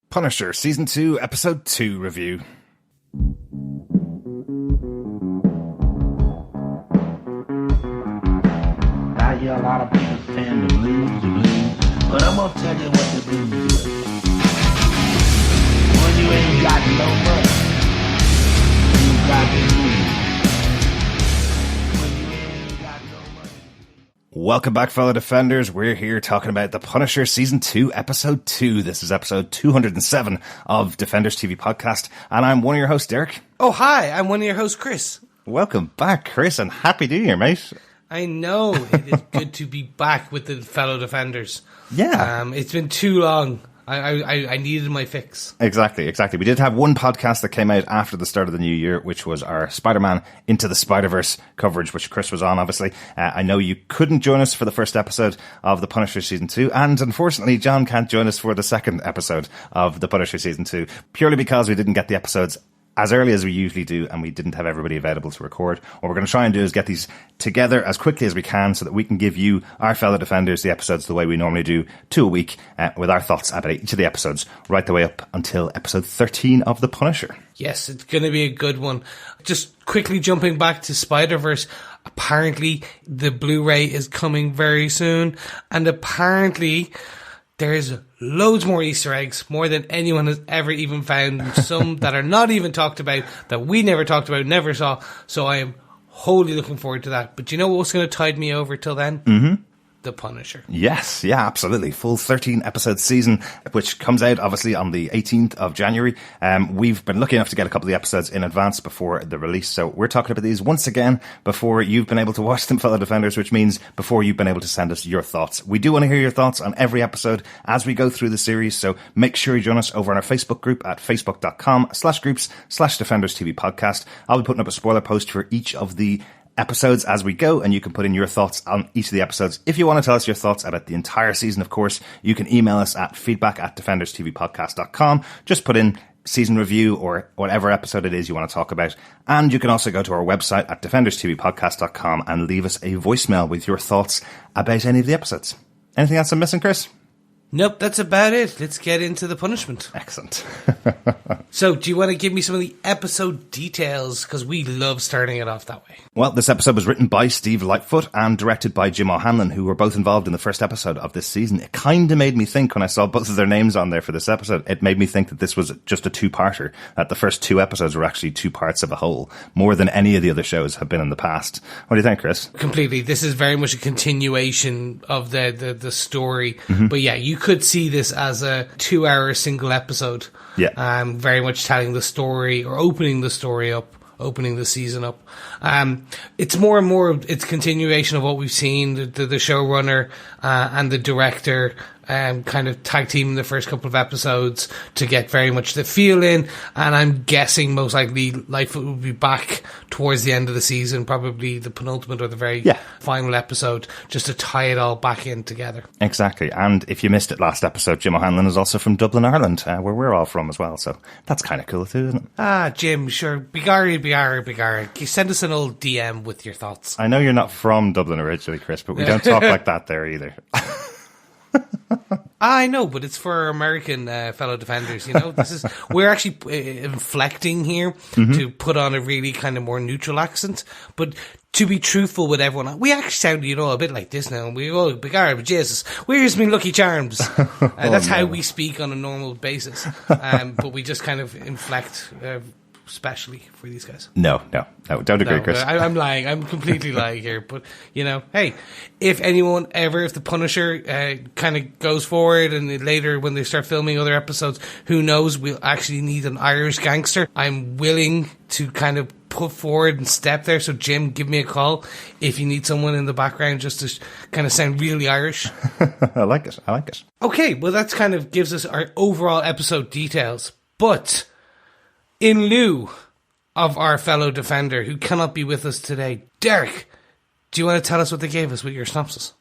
Punisher, Season 2, Episode 2 review. I hear a lot of people saying the blues, but I'm gonna tell you what the blues is. When you ain't got no money, you got the blues. When you ain't got no money. Welcome back, fellow Defenders. We're here talking about The Punisher, Season 2, Episode 2. This is episode 207 of Defenders TV Podcast, and I'm one of your hosts, Derek. Oh, hi, I'm one of your hosts, Chris. Welcome back, Chris, and Happy New Year, mate. I know, it is good to be back with the fellow Defenders. Yeah. It's been too long. I needed my fix. Exactly. We did have one podcast that came out after the start of the new year, which was our Spider-Man Into the Spider-Verse coverage, which Chris was on, obviously. I know you couldn't join us for the first episode of The Punisher Season 2, and unfortunately, John can't join us for the second episode of The Punisher Season 2, purely because we didn't get the episodes as early as we usually do, and we didn't have everybody available to record. What we're going to try and do is get these together as quickly as we can so that we can give you, our fellow Defenders, the episodes the way we normally do, 2 a week, with our thoughts about each of the episodes, right the way up until episode 13 of The Punisher. Yes, it's going to be a good one. Just quickly jumping back to Spider-Verse, apparently the Blu-ray is coming very soon, and apparently there's loads more Easter eggs, more than anyone has ever even found. Some that are not even talked about, that we never talked about, never saw. So I am wholly looking forward to that. But you know what's going to tide me over till then? Mm-hmm. The Punisher. Yes, yeah, absolutely. Full 13 episode season, which comes out obviously on the 18th of January. We've been lucky enough to get a couple of the episodes in advance before the release. So we're talking about these once again before you've been able to watch them, fellow Defenders, which means before you've been able to send us your thoughts. We do want to hear your thoughts on every episode as we go through the series. So make sure you join us over on our Facebook group at facebook.com/groups/Defenders TV Podcast. I'll be putting up a spoiler post for each of the episodes as we go, and you can put in your thoughts on each of the episodes. If you want to tell us your thoughts about the entire season, of course, you can email us at feedback@defenderstvpodcast.com. Just put in season review or whatever episode it is you want to talk about. And you can also go to our website at defenderstvpodcast.com and leave us a voicemail with your thoughts about any of the episodes. Anything else I'm missing, Chris? Nope, that's about it. Let's get into the punishment. Excellent. So, do you want to give me some of the episode details? Because we love starting it off that way. Well, this episode was written by Steve Lightfoot and directed by Jim O'Hanlon, who were both involved in the first episode of this season. It kind of made me think, when I saw both of their names on there for this episode, it made me think that this was just a two-parter, that the first 2 episodes were actually 2 parts of a whole, more than any of the other shows have been in the past. What do you think, Chris? Completely. This is very much a continuation of the story. Mm-hmm. But yeah, you could see this as a 2-hour single episode. Yeah. Very much telling the story, or opening the story up, opening the season up. It's more and more, it's continuation of what we've seen, the showrunner and the director kind of tag team in the first couple of episodes to get very much the feel in, and I'm guessing most likely Lightfoot will be back towards the end of the season, probably the penultimate or the very final episode, just to tie it all back in together. Exactly. And if you missed it last episode, Jim O'Hanlon is also from Dublin, Ireland, where we're all from as well, so that's kind of cool too, isn't it? Jim, sure, Bigari, you send us an old DM with your thoughts. I know you're not from Dublin originally, Chris, but we don't talk like that there either. I know, but it's for our American fellow Defenders, you know. We're actually inflecting here to put on a really kind of more neutral accent, but to be truthful with everyone, we actually sound, you know, a bit like this now. We go, but Jesus, where's me Lucky Charms? That's how we speak on a normal basis, but we just kind of inflect especially for these guys. No, don't agree, Chris. I'm lying. I'm completely lying here. But, you know, hey, if the Punisher kind of goes forward, and later when they start filming other episodes, who knows, we'll actually need an Irish gangster. I'm willing to kind of put forward and step there. So, Jim, give me a call if you need someone in the background just to kind of sound really Irish. I like it. Okay, well, that kind of gives us our overall episode details. But in lieu of our fellow Defender, who cannot be with us today, Derek, do you want to tell us what they gave us with your synopsis?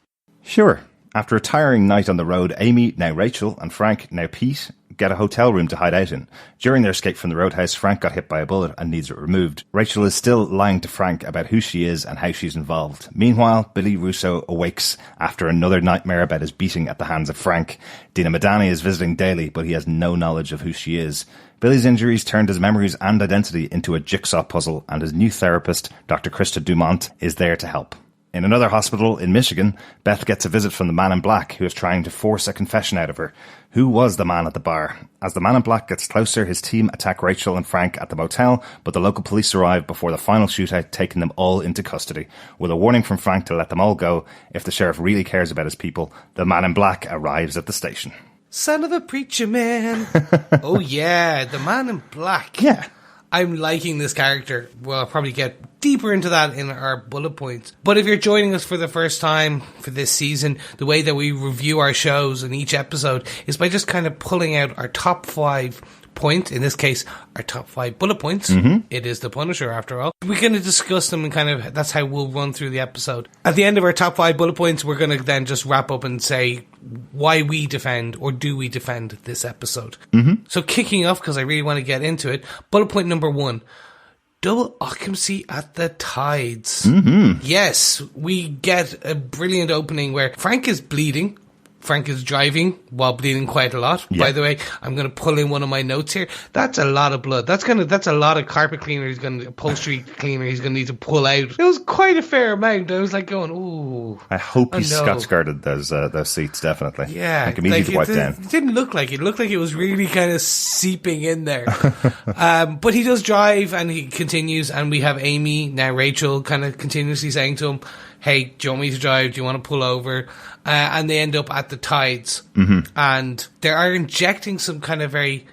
Sure. After a tiring night on the road, Amy, now Rachel, and Frank, now Pete, get a hotel room to hide out in. During their escape from the roadhouse, Frank got hit by a bullet and needs it removed. Rachel is still lying to Frank about who she is and how she's involved. Meanwhile, Billy Russo awakes after another nightmare about his beating at the hands of Frank. Dina Madani is visiting daily, but he has no knowledge of who she is. Billy's injuries turned his memories and identity into a jigsaw puzzle, and his new therapist, Dr. Krista Dumont, is there to help. In another hospital in Michigan, Beth gets a visit from the man in black who is trying to force a confession out of her. Who was the man at the bar? As the man in black gets closer, his team attack Rachel and Frank at the motel, but the local police arrive before the final shootout, taking them all into custody. With a warning from Frank to let them all go, if the sheriff really cares about his people, the man in black arrives at the station. Son of a preacher man. Oh yeah, the man in black. Yeah. I'm liking this character. Well, I'll probably get deeper into that in our bullet points. But if you're joining us for the first time for this season, the way that we review our shows in each episode is by just kind of pulling out our top 5 points. In this case, our top 5 bullet points. Mm-hmm. It is The Punisher, after all. We're going to discuss them and kind of, that's how we'll run through the episode. At the end of our top 5 bullet points, we're going to then just wrap up and say why we defend, or do we defend, this episode. Mm-hmm. So kicking off, because I really want to get into it, bullet point number 1, double occupancy at the tides. Mm-hmm. Yes, we get a brilliant opening where Frank is bleeding. Frank is driving while bleeding quite a lot. Yeah. By the way, I'm going to pull in one of my notes here. That's a lot of blood. That's a lot of carpet cleaner. Upholstery cleaner. He's going to need to pull out. It was quite a fair amount. I was like going, ooh. I hope he Scotch guarded those seats, definitely. Yeah. Like easy to wipe down. It didn't look like it. It looked like it was really kind of seeping in there. But he does drive and he continues, and we have Amy, now Rachel, kind of continuously saying to him, hey, do you want me to drive? Do you want to pull over? And they end up at the tides. Mm-hmm. And they are injecting some kind of very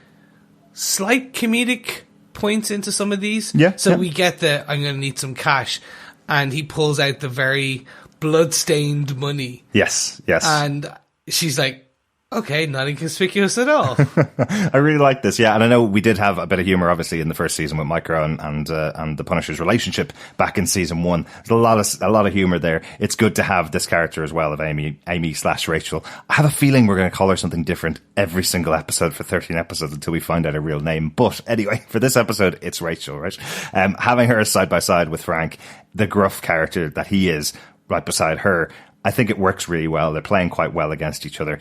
slight comedic points into some of these. Yeah. So we get I'm going to need some cash. And he pulls out the very blood-stained money. Yes. And she's like, okay, not inconspicuous at all. I really like this, yeah. And I know we did have a bit of humour, obviously, in the first season with Micro and the Punisher's relationship back in season 1. There's a lot of humour there. It's good to have this character as well of Amy/Rachel. I have a feeling we're going to call her something different every single episode for 13 episodes until we find out her real name. But anyway, for this episode, it's Rachel, right? Having her side by side with Frank, the gruff character that he is, right beside her, I think it works really well. They're playing quite well against each other.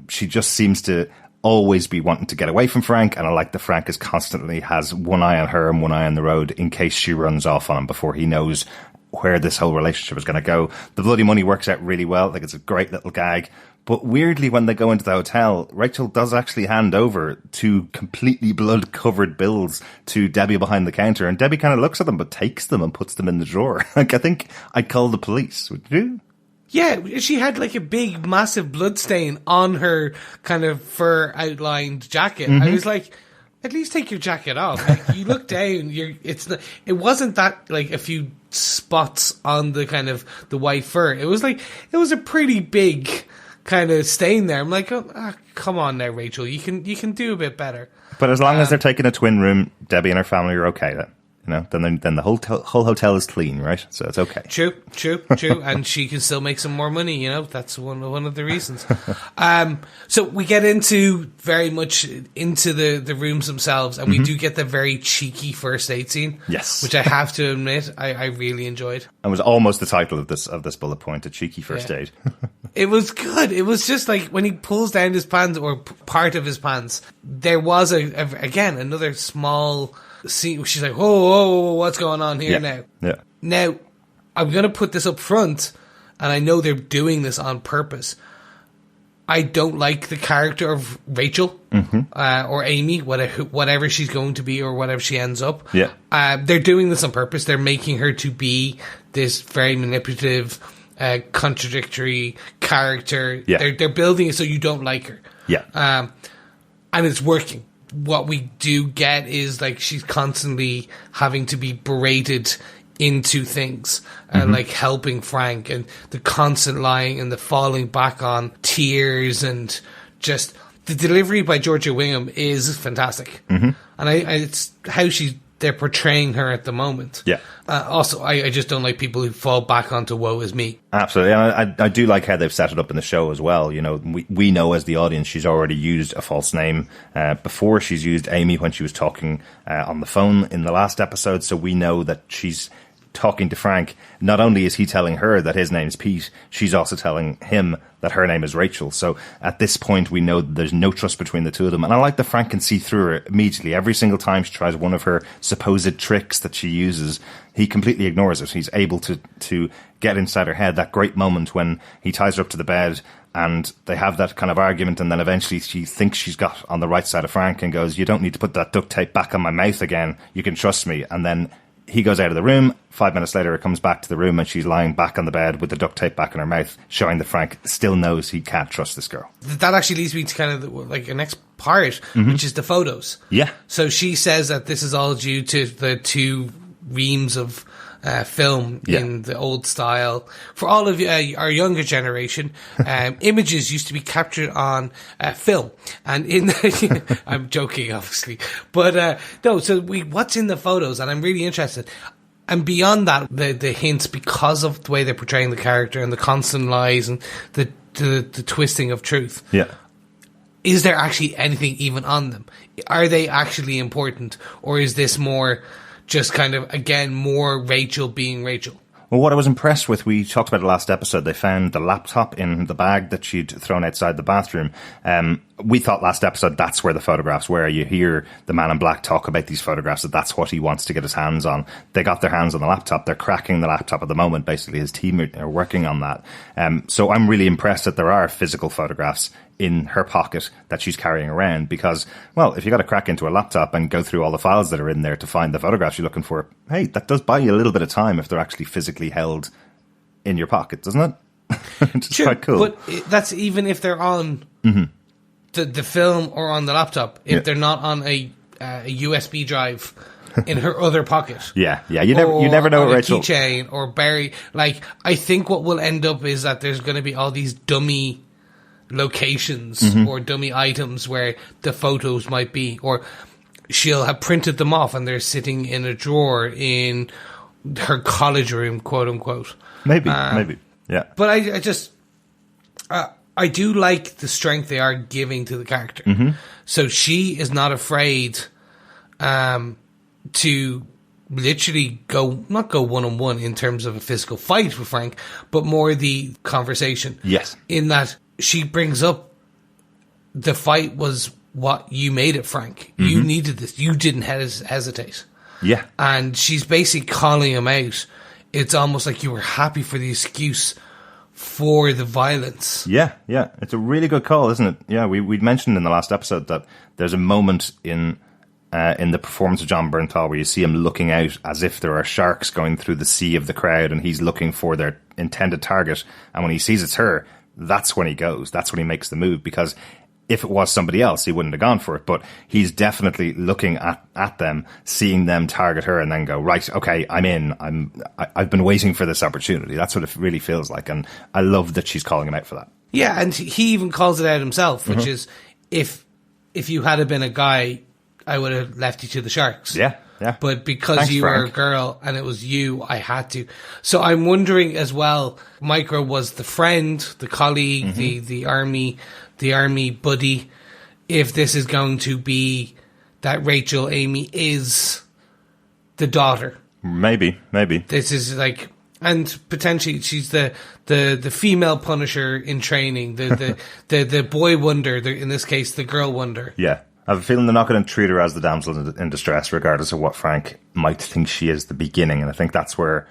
She just seems to always be wanting to get away from Frank, and I like that Frank is constantly has one eye on her and one eye on the road in case she runs off on him before he knows where this whole relationship is going to go. The bloody money works out really well. Like, it's a great little gag. But weirdly, when they go into the hotel, Rachel does actually hand over 2 completely blood-covered bills to Debbie behind the counter, and Debbie kind of looks at them but takes them and puts them in the drawer. Like, I think I'd call the police. Would you? Yeah, she had like a big, massive blood stain on her kind of fur outlined jacket. Mm-hmm. I was like, at least take your jacket off. Like, you look down, it wasn't that like a few spots on the kind of the white fur. It was a pretty big kind of stain there. I'm like, come on now, Rachel, you can do a bit better. But as long as they're taking a twin room, Debbie and her family are okay then. You know, then the whole hotel is clean, right? So it's okay. True. And she can still make some more money, you know? That's one of the reasons. So we get very much into the rooms themselves, and we do get the very cheeky first aid scene. Yes. Which I have to admit, I really enjoyed. It was almost the title of this bullet point, a cheeky first aid. It was good. It was just like when he pulls down his pants, or part of his pants, there was again another small scene. She's like, whoa, what's going on here now? Yeah. Now, I'm going to put this up front, and I know they're doing this on purpose. I don't like the character of Rachel or Amy, whatever she's going to be or whatever she ends up. Yeah. They're doing this on purpose. They're making her to be this very manipulative, contradictory character. Yeah. They're building it so you don't like her. Yeah. And it's working. What we do get is like she's constantly having to be berated into things and like helping Frank, and the constant lying and the falling back on tears, and just the delivery by Georgia Wingham is fantastic. And it's how she's they're portraying her at the moment. Yeah. Also, I just don't like people who fall back onto woe is me. Absolutely. And I do like how they've set it up in the show as well. You know, we know as the audience she's already used a false name before. She's used Amy when she was talking on the phone in the last episode. So we know that she's talking to Frank. Not only is he telling her that his name's Pete, she's also telling him that her name is Rachel. So at this point, we know that there's no trust between the two of them. And I like that Frank can see through her immediately. Every single time she tries one of her supposed tricks that she uses, he completely ignores it. He's able to get inside her head. That great moment when he ties her up to the bed and they have that kind of argument, and then eventually she thinks she's got on the right side of Frank and goes, "You don't need to put that duct tape back on my mouth again. You can trust me." And then he goes out of the room. 5 minutes later, it comes back to the room and she's lying back on the bed with the duct tape back in her mouth, showing that Frank still knows he can't trust this girl. That actually leads me to kind of like a next part, which is the photos. Yeah. So she says that this is all due to the 2 reams of film in the old style. For all of our younger generation, images used to be captured on film, and in I'm joking, obviously, but no. So what's in the photos, and I'm really interested. And beyond that, the hints, because of the way they're portraying the character and the constant lies and the twisting of truth. Yeah. Is there actually anything even on them? Are they actually important, or is this more just kind of, again, more Rachel being Rachel? Well, what I was impressed with, we talked about it last episode, they found the laptop in the bag that she'd thrown outside the bathroom. We thought last episode that's where the photographs were. You hear the Man in Black talk about these photographs, that that's what he wants to get his hands on. They got their hands on the laptop. They're cracking the laptop at the moment. Basically, his team are working on that. So I'm really impressed that there are physical photographs in her pocket that she's carrying around, because, well, if you got to crack into a laptop and go through all the files that are in there to find the photographs you're looking for, hey, that does buy you a little bit of time if they're actually physically held in your pocket, doesn't it? It's Sure, quite cool. but that's even if they're on the film or on the laptop, if they're not on a USB drive in her other pocket. Yeah. You never know, on a Rachel. Keychain or Barry. Like, I think what will end up is that there's going to be all these dummy locations or dummy items where the photos might be, or she'll have printed them off and they're sitting in a drawer in her college room, quote unquote. Maybe. Yeah. But I just I do like the strength they are giving to the character. So she is not afraid to literally not go one-on-one in terms of a physical fight with Frank, but more the conversation. Yes. In that she brings up the fight was what you made it, Frank. You needed this. You didn't hesitate. Yeah. And she's basically calling him out. It's almost like you were happy for the excuse for the violence. Yeah. It's a really good call, isn't it? Yeah, we'd mentioned in the last episode that there's a moment in the performance of John Bernthal where you see him looking out as if there are sharks going through the sea of the crowd, and he's looking for their intended target. And when he sees it's her, that's when he goes. That's when he makes the move, because if it was somebody else, he wouldn't have gone for it. But he's definitely looking at them, seeing them target her, and then go, right, okay, I'm in. I've been waiting for this opportunity. That's what it really feels like. And I love that she's calling him out for that. Yeah, and he even calls it out himself, which is, if you had been a guy, I would have left you to the sharks. Yeah. But because Thanks, you Frank. were a girl and it was you, I had to. So I'm wondering as well, Micro was the friend, the colleague, the army buddy, if this is going to be that Rachel Amy is the daughter. Maybe. This is like, and potentially she's the female Punisher in training, the boy wonder, in this case the girl wonder. Yeah. I have a feeling they're not going to treat her as the damsel in distress, regardless of what Frank might think she is at the beginning. And I think that's where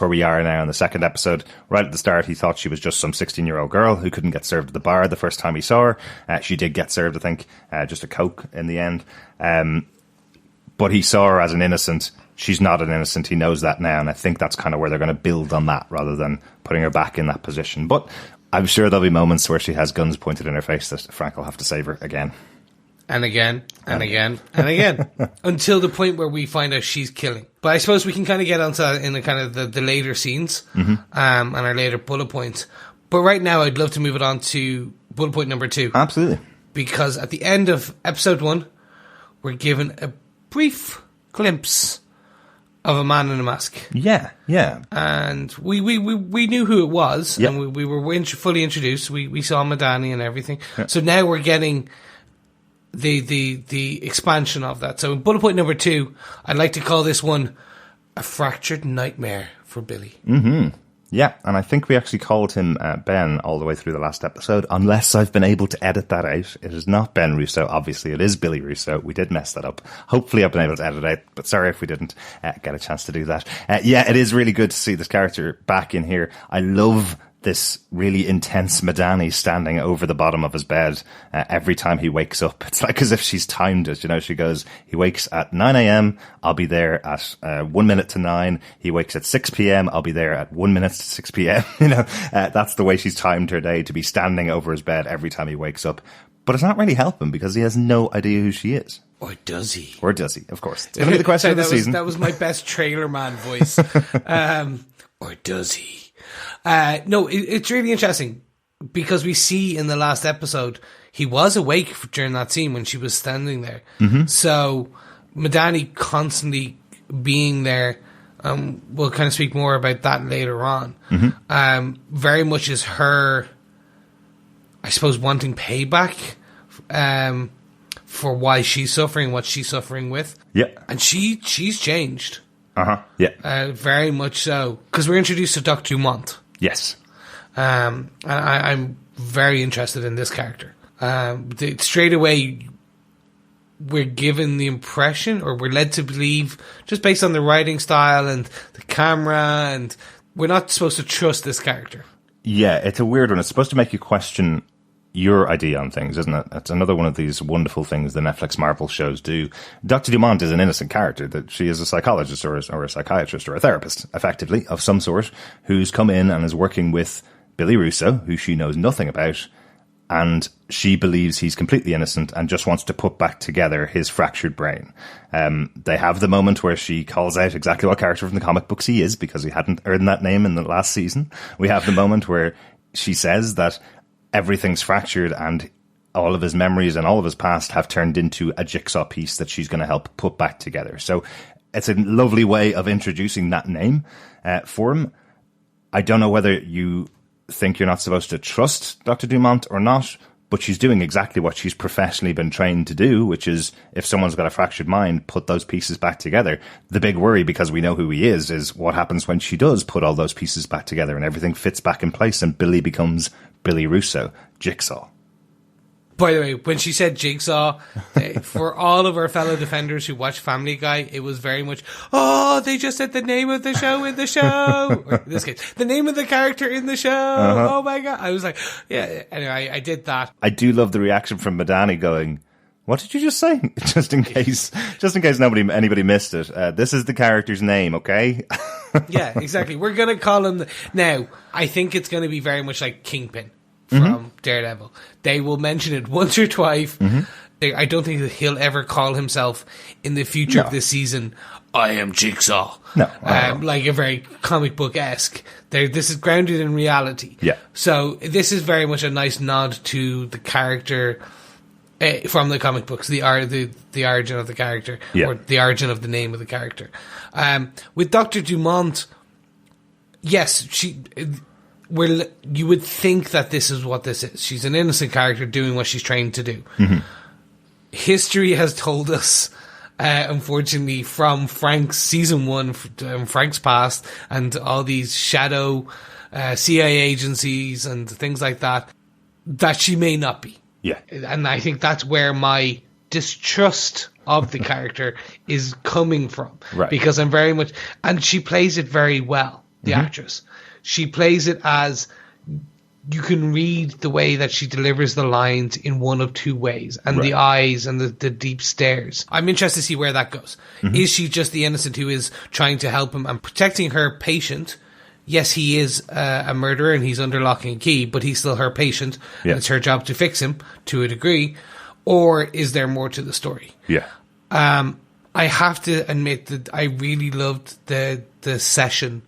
we are now in the second episode. Right at the start, he thought she was just some 16-year-old girl who couldn't get served at the bar the first time he saw her. She did get served, I think, just a Coke in the end. But he saw her as an innocent. She's not an innocent. He knows that now. And I think that's kind of where they're going to build on that rather than putting her back in that position. But I'm sure there'll be moments where she has guns pointed in her face that Frank will have to save her again. And again, and again, and again, until the point where we find out she's killing. But I suppose we can kind of get onto that in the kind of the later scenes, and our later bullet points. But right now, I'd love to move it on to bullet point number 2. Absolutely. Because at the end of episode 1, we're given a brief glimpse of a man in a mask. Yeah. And we knew who it was, Yep. and we were fully introduced. We saw Madani and everything. Yep. So now we're getting the expansion of that. So bullet point number 2, I'd like to call this one a fractured nightmare for Billy. Mm-hmm. Yeah, and I think we actually called him Ben all the way through the last episode, unless I've been able to edit that out. It is not Ben Russo, obviously. It is Billy Russo. We did mess that up. Hopefully I've been able to edit it out, but sorry if we didn't get a chance to do that. Yeah, it is really good to see this character back in here. I love this really intense Madani standing over the bottom of his bed every time he wakes up. It's like as if she's timed it. You know, she goes, he wakes at 9 a.m. I'll be there at 1 minute to 9. He wakes at 6 p.m. I'll be there at 1 minute to 6 p.m. You know, that's the way she's timed her day, to be standing over his bed every time he wakes up. But it's not really helping because he has no idea who she is. Or does he? Or does he? Of course. It's going to be the question of the season. That was my best trailer man voice. Or does he? No, it's really interesting because we see in the last episode he was awake during that scene when she was standing there. Mm-hmm. So Madani constantly being there, we'll kind of speak more about that later on. Mm-hmm. Very much is her, I suppose, wanting payback for why she's suffering, what she's suffering with. Yeah, and she's changed. Yeah. Very much so. Because we're introduced to Dr. Dumont. Yes. And I'm very interested in this character. Straight away, we're given the impression, or we're led to believe, just based on the writing style and the camera, and we're not supposed to trust this character. Yeah, it's a weird one. It's supposed to make you question your idea on things, isn't it? It's another one of these wonderful things the Netflix Marvel shows do. Dr. Dumont is an innocent character, that she is a psychologist or a psychiatrist or a therapist, effectively, of some sort, who's come in and is working with Billy Russo, who she knows nothing about, and she believes he's completely innocent and just wants to put back together his fractured brain. They have the moment where she calls out exactly what character from the comic books he is, because he hadn't earned that name in the last season. We have the moment where she says that everything's fractured and all of his memories and all of his past have turned into a jigsaw piece that she's going to help put back together. So it's a lovely way of introducing that name for him. I don't know whether you think you're not supposed to trust Dr. Dumont or not, but she's doing exactly what she's professionally been trained to do, which is, if someone's got a fractured mind, put those pieces back together. The big worry, because we know who he is what happens when she does put all those pieces back together and everything fits back in place and Billy becomes Billy Russo, Jigsaw. By the way, when she said Jigsaw, for all of our fellow defenders who watch Family Guy, it was very much, oh, they just said the name of the show in the show. Or in this case, the name of the character in the show. Uh-huh. Oh my God. I was like, yeah, anyway, I did that. I do love the reaction from Madani going, what did you just say? just in case anybody missed it. This is the character's name, okay? Yeah, exactly. We're going to call him... Now, I think it's going to be very much like Kingpin from Daredevil. They will mention it once or twice. Mm-hmm. I don't think that he'll ever call himself in the future of this season, I am Jigsaw. No. Like a very comic book-esque. This is grounded in reality. Yeah. So this is very much a nice nod to the character from the comic books, the origin of the character, or the origin of the name of the character. With Dr. Dumont, yes, you would think that this is what this is. She's an innocent character doing what she's trained to do. Mm-hmm. History has told us, unfortunately, from Frank's season 1, Frank's past, and all these shadow CIA agencies and things like that, that she may not be. Yeah. And I think that's where my distrust of the character is coming from. Right. Because I'm very much... And she plays it very well, the actress. She plays it as... You can read the way that she delivers the lines in one of two ways. And the eyes and the deep stares. I'm interested to see where that goes. Mm-hmm. Is she just the innocent who is trying to help him and protecting her patient? Yes, he is a murderer and he's under lock and key, but he's still her patient. Yeah. And it's her job to fix him to a degree. Or is there more to the story? Yeah. I have to admit that I really loved the session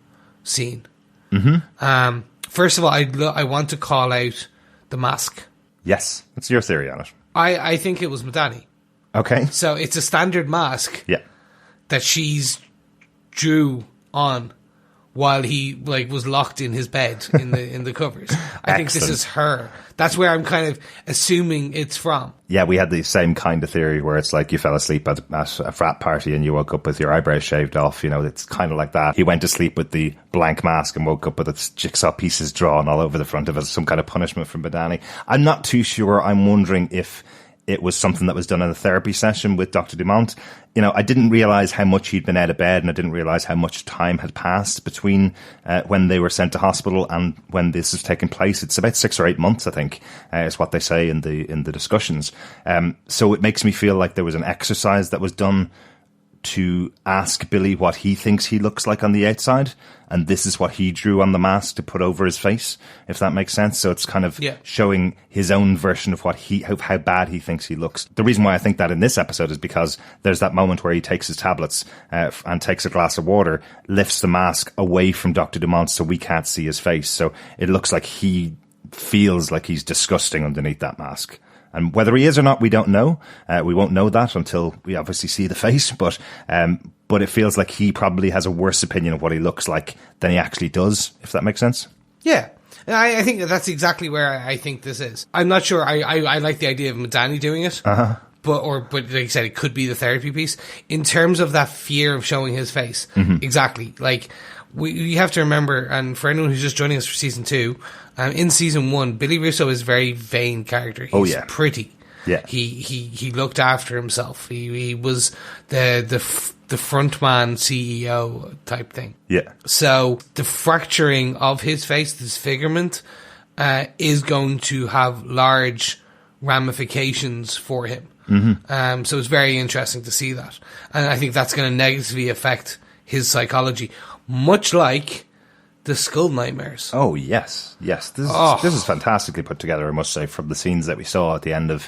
scene. Mm-hmm. First of all, I want to call out the mask. Yes. What's your theory on it? I think it was Madani. Okay. So it's a standard mask. Yeah. that she's drew on while he was locked in his bed in the covers. I think this is her. That's where I'm kind of assuming it's from. Yeah, we had the same kind of theory where it's like you fell asleep at a frat party and you woke up with your eyebrows shaved off. It's kind of like that. He went to sleep with the blank mask and woke up with its jigsaw pieces drawn all over the front of it, some kind of punishment from Badani. I'm not too sure. I'm wondering if it was something that was done in a therapy session with Dr. Dumont. I didn't realize how much he'd been out of bed, and I didn't realize how much time had passed between when they were sent to hospital and when this was taking place. It's about 6 or 8 months, I think, is what they say in the discussions. So it makes me feel like there was an exercise that was done to ask Billy what he thinks he looks like on the outside, and this is what he drew on the mask to put over his face, if that makes sense. So it's kind of showing his own version of what how bad he thinks he looks. The reason why I think that in this episode is because there's that moment where he takes his tablets and takes a glass of water, lifts the mask away from Dr. Dumont so we can't see his face. So it looks like he feels like he's disgusting underneath that mask. And whether he is or not, we don't know. We won't know that until we obviously see the face. But it feels like he probably has a worse opinion of what he looks like than he actually does, if that makes sense. Yeah. I think that's exactly where I think this is. I'm not sure. I like the idea of Madani doing it. Uh-huh. But like you said, it could be the therapy piece. In terms of that fear of showing his face, exactly. Like, we have to remember, and for anyone who's just joining us for season 2, in season 1, Billy Russo is a very vain character. He's pretty. Yeah. He looked after himself. He was the frontman CEO type thing. Yeah. So the fracturing of his face, disfigurement, is going to have large ramifications for him. So it's very interesting to see that. And I think that's going to negatively affect his psychology, much like the Skull Nightmares. Oh, yes. This is fantastically put together, I must say, from the scenes that we saw at the end of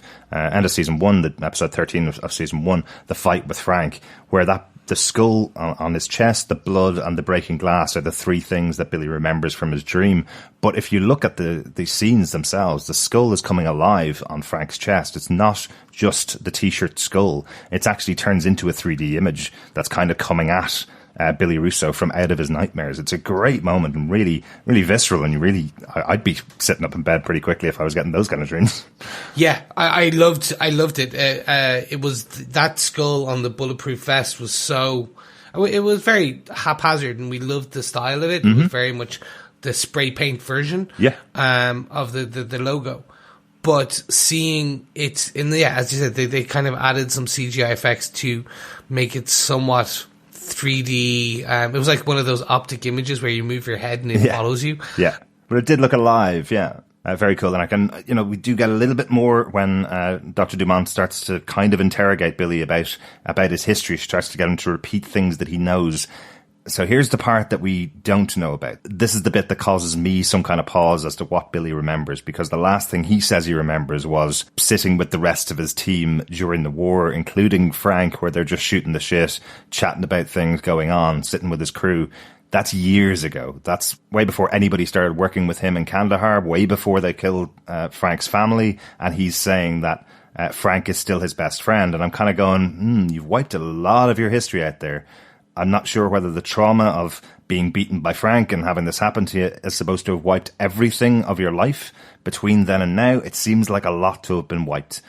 season 1, the episode 13 of season 1, the fight with Frank, where the skull on his chest, the blood, and the breaking glass are the 3 things that Billy remembers from his dream. But if you look at the scenes themselves, the skull is coming alive on Frank's chest. It's not just the T-shirt skull. It actually turns into a 3D image that's kind of coming at Billy Russo from out of his nightmares. It's a great moment and really, really visceral, and I'd be sitting up in bed pretty quickly if I was getting those kind of dreams. Yeah, I loved it. It was that skull on the bulletproof vest was it was very haphazard, and we loved the style of it. It was very much the spray paint version of the logo. But seeing it as you said, they kind of added some CGI effects to make it somewhat 3D. It was like one of those optic images where you move your head and it follows you. Yeah, but it did look alive. Yeah, very cool. And we do get a little bit more when Dr. Dumont starts to kind of interrogate Billy about his history. She starts to get him to repeat things that he knows. So here's the part that we don't know about. This is the bit that causes me some kind of pause as to what Billy remembers, because the last thing he says he remembers was sitting with the rest of his team during the war, including Frank, where they're just shooting the shit, chatting about things going on, sitting with his crew. That's years ago. That's way before anybody started working with him in Kandahar, way before they killed Frank's family. And he's saying that Frank is still his best friend. And I'm kind of going, you've wiped a lot of your history out there. I'm not sure whether the trauma of being beaten by Frank and having this happen to you is supposed to have wiped everything of your life between then and now. It seems like a lot to have been wiped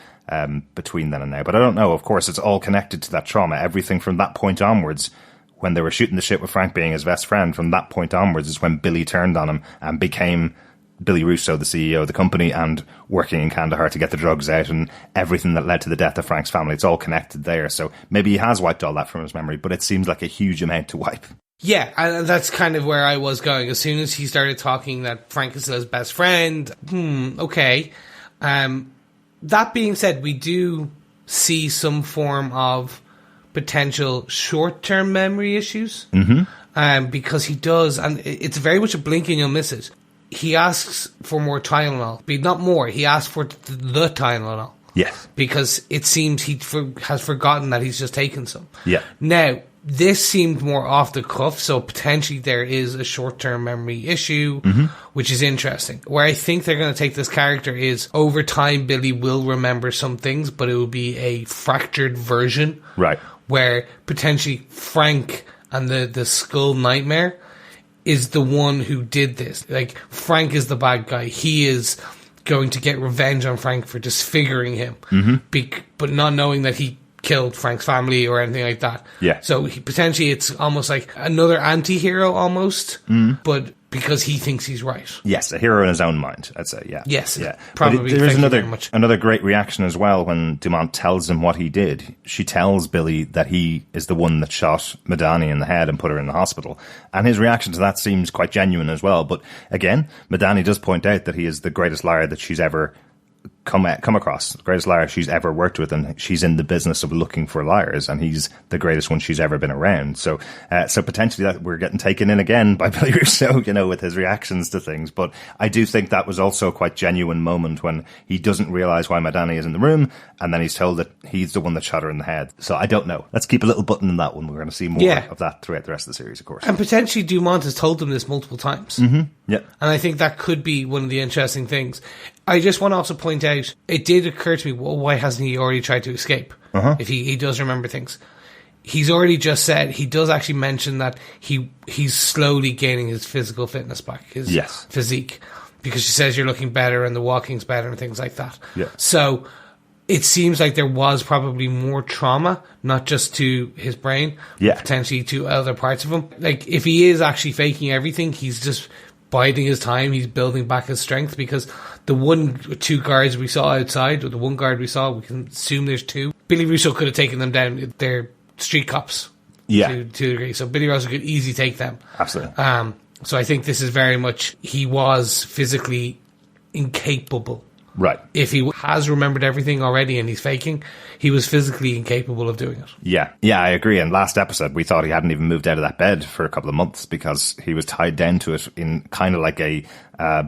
between then and now. But I don't know. Of course, it's all connected to that trauma. Everything from that point onwards, when they were shooting the shit with Frank being his best friend, from that point onwards is when Billy turned on him and became Billy Russo, the CEO of the company, and working in Kandahar to get the drugs out and everything that led to the death of Frank's family. It's all connected there. So maybe he has wiped all that from his memory, but it seems like a huge amount to wipe. Yeah, and that's kind of where I was going. As soon as he started talking that Frank is his best friend, okay. That being said, we do see some form of potential short-term memory issues. Because he does, and it's very much a blink and you'll miss it. He asks for more Tylenol, but not more. He asks for the Tylenol. Yes. Because it seems he has forgotten that he's just taken some. Yeah. Now, this seemed more off the cuff, so potentially there is a short-term memory issue, which is interesting. Where I think they're going to take this character is, over time, Billy will remember some things, but it will be a fractured version. Right. Where potentially Frank and the skull nightmare is the one who did this. Like, Frank is the bad guy. He is going to get revenge on Frank for disfiguring him, but not knowing that he killed Frank's family or anything like that. Yeah. So potentially it's almost like another anti-hero almost, but because he thinks he's right. Yes, a hero in his own mind, I'd say, yeah. Yes, yeah. probably. There's Thank you very much. another great reaction as well when Dumont tells him what he did. She tells Billy that he is the one that shot Madani in the head and put her in the hospital. And his reaction to that seems quite genuine as well. But again, Madani does point out that he is the greatest liar that she's ever come across, the greatest liar she's ever worked with, and she's in the business of looking for liars, and he's the greatest one she's ever been around. So potentially that we're getting taken in again by Billy Russo, with his reactions to things. But I do think that was also a quite genuine moment when he doesn't realize why Madani is in the room, and then he's told that he's the one that shot her in the head. So I don't know. Let's keep a little button in that one. We're going to see more of that throughout the rest of the series, of course. And potentially Dumont has told them this multiple times. Yeah. And I think that could be one of the interesting things. I just want to also point out, it did occur to me, well, why hasn't he already tried to escape? If he does remember things. He's already just said, he does actually mention that he's slowly gaining his physical fitness back, his physique. Because she says you're looking better and the walking's better and things like that. Yeah. So it seems like there was probably more trauma, not just to his brain, but potentially to other parts of him. Like, if he is actually faking everything, he's just biding his time, he's building back his strength, because the two guards we saw outside, or the one guard we saw, we can assume there's two. Billy Russo could have taken them down. They're street cops. To a degree. So Billy Russo could easily take them. Absolutely. So I think this is very much, he was physically incapable. Right. If he has remembered everything already and he's faking, he was physically incapable of doing it. Yeah, I agree. And last episode, we thought he hadn't even moved out of that bed for a couple of months because he was tied down to it in kind of like a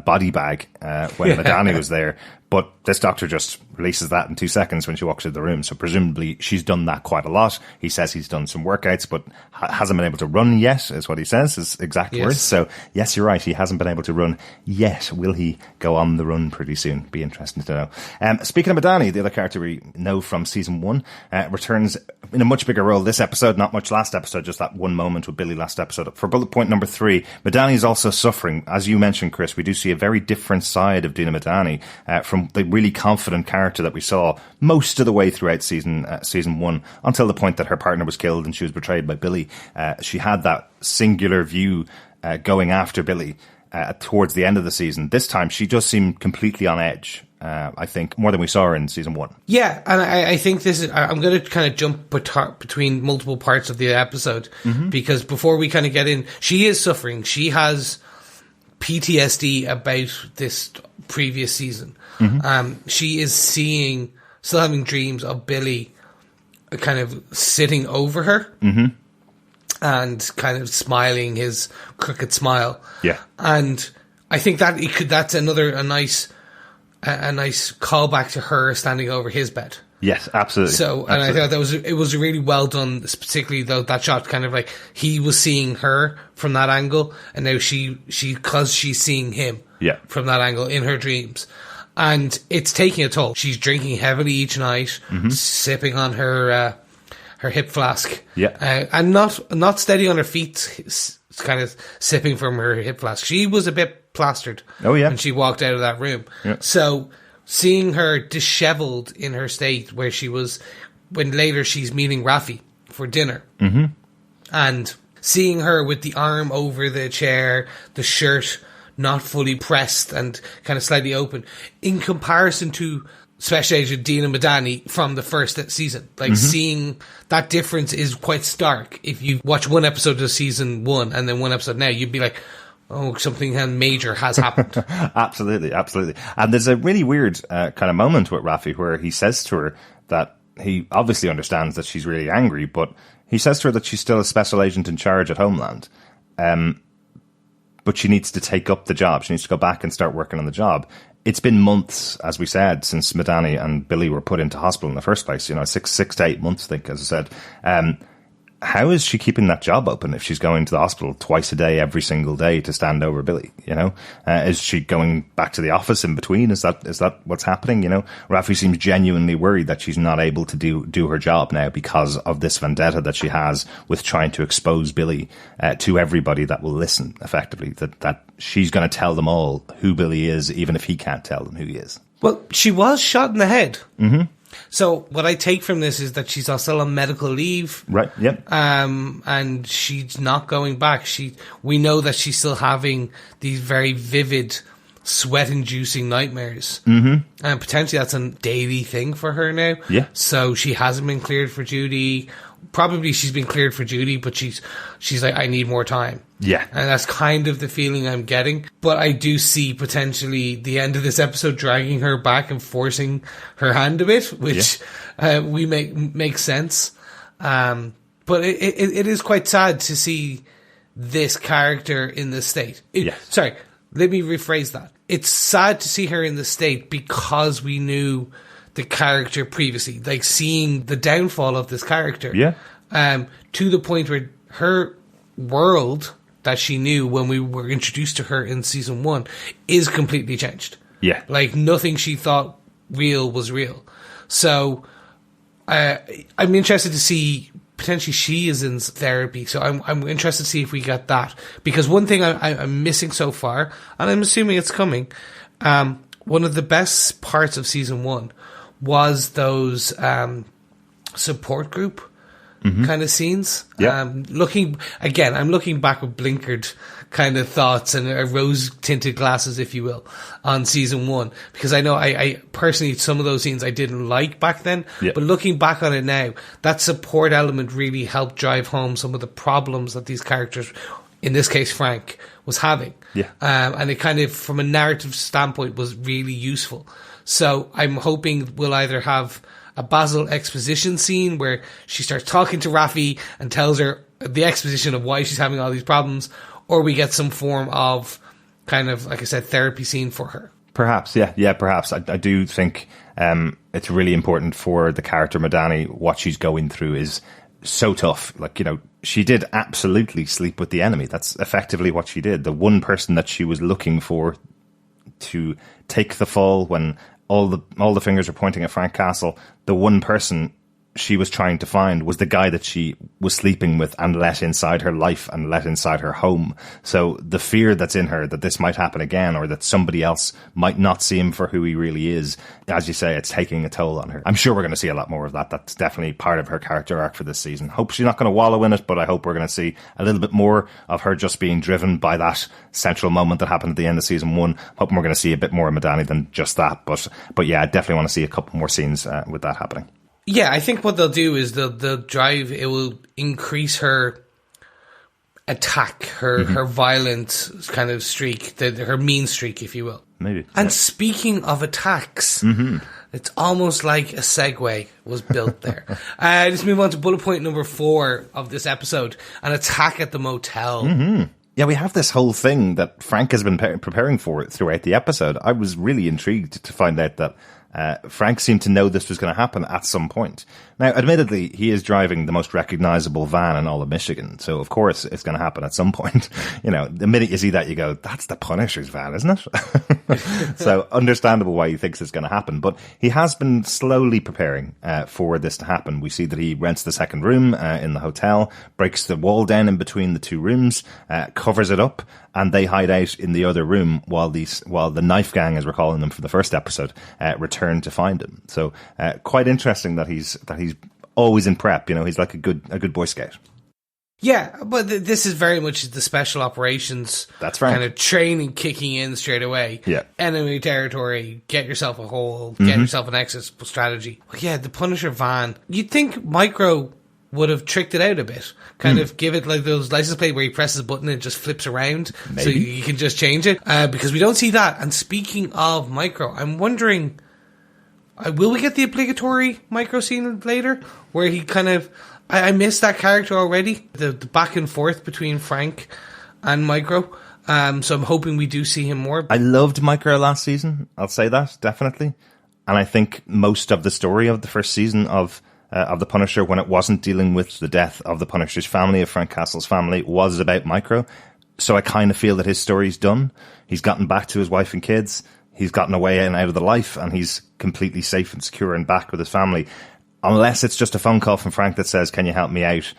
body bag when Madani was there. But this doctor just releases that in 2 seconds when she walks into the room. So presumably she's done that quite a lot. He says he's done some workouts, but hasn't been able to run yet, is what he says, his exact words. So yes, you're right. He hasn't been able to run yet. Will he go on the run pretty soon? Be interesting to know. Speaking of Madani, the other character we know from season 1, returns in a much bigger role this episode, not much last episode, just that one moment with Billy last episode. For bullet point number 3, Madani is also suffering. As you mentioned, Chris, we do see a very different side of Dina Madani from the really confident character that we saw most of the way throughout season 1, until the point that her partner was killed and she was betrayed by Billy. She had that singular view going after Billy towards the end of the season. This time she just seemed completely on edge. I think more than we saw her in season 1. Yeah, and I think this is, I'm going to kind of jump between multiple parts of the episode, because before we kind of get in, she is suffering. She has PTSD about this previous season. She is still having dreams of Billy kind of sitting over her and kind of smiling his crooked smile. Yeah. And I think that that's a nice callback to her standing over his bed. Yes, absolutely. So, and I thought it was really well done, particularly though that shot, kind of like he was seeing her from that angle, and now because she's seeing him from that angle in her dreams. And it's taking a toll. She's drinking heavily each night, sipping on her hip flask, and not steady on her feet, kind of sipping from her hip flask. She was a bit plastered when she walked out of that room. So seeing her disheveled in her state, where she was, when later she's meeting Rafi for dinner, and seeing her with the arm over the chair, the shirt not fully pressed and kind of slightly open, in comparison to Special Agent Dina Madani from the first season. Like, seeing that difference is quite stark. If you watch one episode of season 1 and then one episode now, you'd be like, oh, something major has happened. Absolutely. And there's a really weird kind of moment with Rafi where he says to her that he obviously understands that she's really angry, but he says to her that she's still a special agent in charge at Homeland. But she needs to take up the job. She needs to go back and start working on the job. it's been months, as we said, since Madani and Billy were put into hospital in the first place. 6 to 8 months, I think, as I said. How is she keeping that job open if she's going to the hospital twice a day, every single day to stand over Billy? Is she going back to the office in between? Is that what's happening? Rafi seems genuinely worried that she's not able to do her job now because of this vendetta that she has with trying to expose Billy to everybody that will listen, effectively, that she's going to tell them all who Billy is, even if he can't tell them who he is. Well, she was shot in the head. Mm-hmm. So what I take from this is that she's still on medical leave. Right, yep. And she's not going back. We know that she's still having these very vivid, sweat-inducing nightmares. Mm-hmm. And potentially that's a daily thing for her now. Yeah. So she hasn't been cleared for duty. Probably she's been cleared for duty, but she's like, I need more time. Yeah. And that's kind of the feeling I'm getting. But I do see potentially the end of this episode dragging her back and forcing her hand a bit, which we makes sense. But it is quite sad to see this character in this state. Sorry, let me rephrase that. It's sad to see her in this state because we knew the character previously, like seeing the downfall of this character. Yeah. To the point where her world that she knew when we were introduced to her in season 1 is completely changed. Yeah. Like nothing she thought real was real. So I'm interested to see, potentially she is in therapy. So I'm interested to see if we get that. Because one thing I'm missing so far, and I'm assuming it's coming, one of the best parts of season 1 was those support group kind of scenes. Yeah. I'm looking back with blinkered kind of thoughts and rose tinted glasses, if you will, on season 1, because I know I personally, some of those scenes I didn't like back then, but looking back on it now, that support element really helped drive home some of the problems that these characters, in this case Frank, was having. Yeah. And it kind of, from a narrative standpoint, was really useful. So I'm hoping we'll either have a Basil exposition scene where she starts talking to Rafi and tells her the exposition of why she's having all these problems, or we get some form of kind of, like I said, therapy scene for her. Perhaps, yeah, perhaps. I do think it's really important for the character Madani. What she's going through is so tough. Like, she did absolutely sleep with the enemy. That's effectively what she did. The one person that she was looking for to take the fall when all the fingers were pointing at Frank Castle, the one person she was trying to find was the guy that she was sleeping with and let inside her life and let inside her home. So the fear that's in her that this might happen again, or that somebody else might not see him for who he really is, as you say, it's taking a toll on her. I'm sure we're going to see a lot more of that. That's definitely part of her character arc for this season. Hope she's not going to wallow in it, but I hope we're going to see a little bit more of her just being driven by that central moment that happened at the end of season 1. Hoping we're going to see a bit more of Madani than just that. But yeah, I definitely want to see a couple more scenes with that happening. Yeah, I think what they'll do is they'll drive, it will increase her attack, her violent kind of streak, her mean streak, if you will. Maybe. And speaking of attacks, it's almost like a segue was built there. Let's move on to bullet point number 4 of this episode, an attack at the motel. Mm-hmm. Yeah, we have this whole thing that Frank has been preparing for throughout the episode. I was really intrigued to find out that Frank seemed to know this was going to happen at some point. Now, admittedly, he is driving the most recognizable van in all of Michigan, so of course it's going to happen at some point. The minute you see that, you go, that's the Punisher's van, isn't it? So understandable why he thinks it's going to happen, but he has been slowly preparing for this to happen. We see that he rents the second room in the hotel, breaks the wall down in between the 2 rooms, covers it up, and they hide out in the other room while the knife gang, as we're calling them for the first episode, return to find him. So quite interesting that he's always in prep. He's like a good Boy Scout. Yeah, but this is very much the special operations. That's right. Kind of training kicking in straight away. Yeah. Enemy territory, get yourself a hole, get yourself an exit strategy. But yeah, the Punisher van. You'd think Micro would have tricked it out a bit. Kind of give it like those license plate where he presses a button and it just flips around. Maybe. So you can just change it. Because we don't see that. And speaking of Micro, I'm wondering, will we get the obligatory Micro scene later? Where he kind of, I missed that character already. The back and forth between Frank and Micro. So I'm hoping we do see him more. I loved Micro last season. I'll say that, definitely. And I think most of the story of the first season of The Punisher, when it wasn't dealing with the death of the Punisher's family, of Frank Castle's family, was about Micro. So I kind of feel that his story's done. He's gotten back to his wife and kids. He's gotten away and out of the life, and he's completely safe and secure and back with his family. Unless it's just a phone call from Frank that says, can you help me out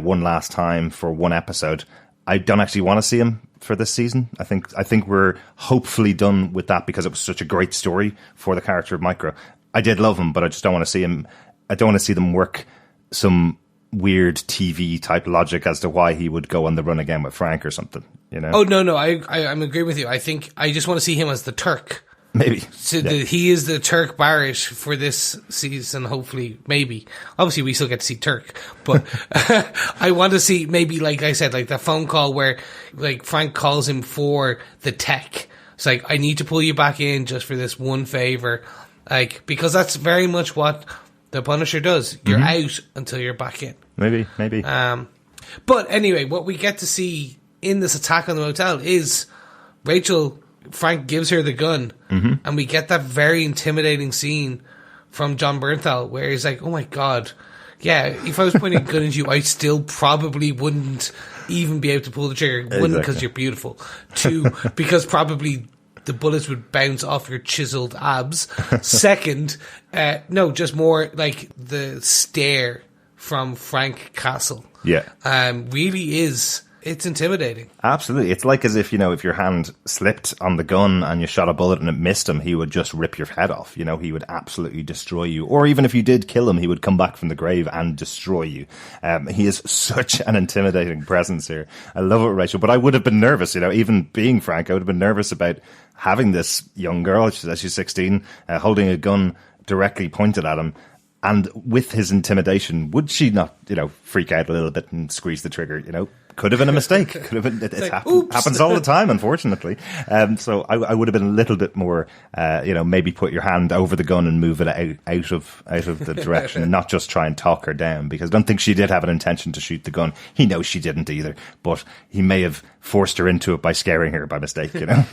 one last time for one episode? I don't actually want to see him for this season. I think we're hopefully done with that because it was such a great story for the character of Micro. I did love him, but I just don't want to see him. I don't want to see them work some weird TV type logic as to why he would go on the run again with Frank or something, you know? Oh, no, I'm agreeing with you. I think I just want to see him as the Turk. Maybe. So he is the Turk Barish for this season, hopefully, maybe. Obviously, we still get to see Turk, but I want to see maybe, like I said, like the phone call where like Frank calls him for the tech. It's like, I need to pull you back in just for this one favor. Like, because that's very much what the Punisher does. You're out until you're back in. Maybe. But anyway, what we get to see in this attack on the motel is Rachel... Frank gives her the gun, and we get that very intimidating scene from John Bernthal where he's like, oh my God, yeah, if I was pointing a gun at you, I still probably wouldn't even be able to pull the trigger. One, because you're beautiful. Two, because probably the bullets would bounce off your chiseled abs. Second, no, just more like the stare from Frank Castle. Yeah. Really is... It's intimidating. Absolutely. It's like as if, you know, if your hand slipped on the gun and you shot a bullet and it missed him, he would just rip your head off. You know, he would absolutely destroy you. Or even if you did kill him, he would come back from the grave and destroy you. He is such an intimidating presence here. I love it, Rachel. But I would have been nervous, you know, even being Frank, I would have been nervous about having this young girl, she's 16, holding a gun directly pointed at him. And with his intimidation, would she not, you know, freak out a little bit and squeeze the trigger, you know? Could have been a mistake. Could have been. It happens all the time, unfortunately. So I would have been a little bit more, you know, maybe put your hand over the gun and move it out of the direction, and not just try and talk her down. Because I don't think she did have an intention to shoot the gun. He knows she didn't either, but he may have forced her into it by scaring her by mistake. You know.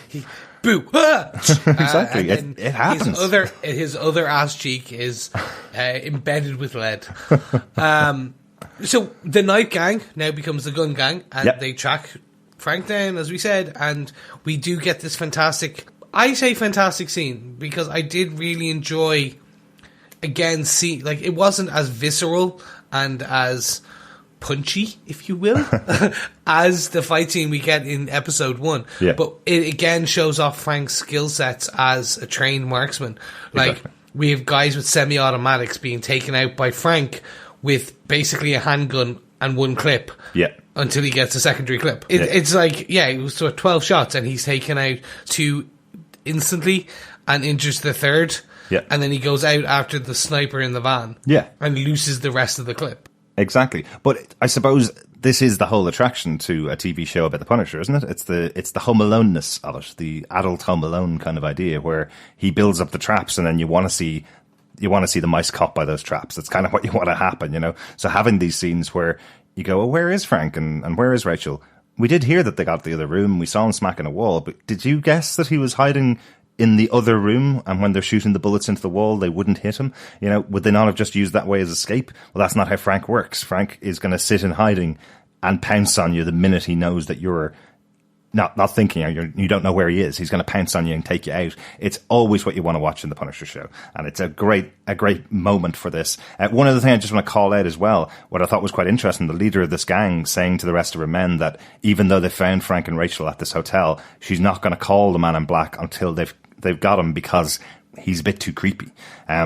Boo! Exactly. It happens. His other ass cheek is embedded with lead. So the night gang now becomes the gun gang, and they track Frank down, as we said, and we do get this fantastic scene, because I did really enjoy, again, like, it wasn't as visceral and as punchy, if you will, as the fight scene we get in episode 1. Yeah. But it again shows off Frank's skill sets as a trained marksman. Like, we have guys with semi-automatics being taken out by Frank with basically a handgun and one clip. Yeah. Until he gets a secondary clip. It's like, it was 12 shots and he's taken out 2 instantly and injures the third. Yeah. And then he goes out after the sniper in the van. Yeah. And loses the rest of the clip. Exactly. But I suppose this is the whole attraction to a TV show about the Punisher, isn't it? It's the Home Aloneness of it, the adult Home Alone kind of idea, where he builds up the traps and then you want to see the mice caught by those traps. That's kind of what you want to happen, you know? So having these scenes where you go, well, where is Frank and where is Rachel? We did hear that they got the other room. We saw him smacking a wall, but did you guess that he was hiding in the other room, and when they're shooting the bullets into the wall, they wouldn't hit him? You know, would they not have just used that way as escape? Well, that's not how Frank works. Frank is going to sit in hiding and pounce on you the minute he knows that you're not thinking, or you don't know where he is. He's going to pounce on you and take you out. It's always what you want to watch in the Punisher show, and it's a great moment for this. One other thing I just want to call out as well, what I thought was quite interesting, the leader of this gang saying to the rest of her men that even though they found Frank and Rachel at this hotel, she's not going to call the Man in Black until they've got him, because he's a bit too creepy.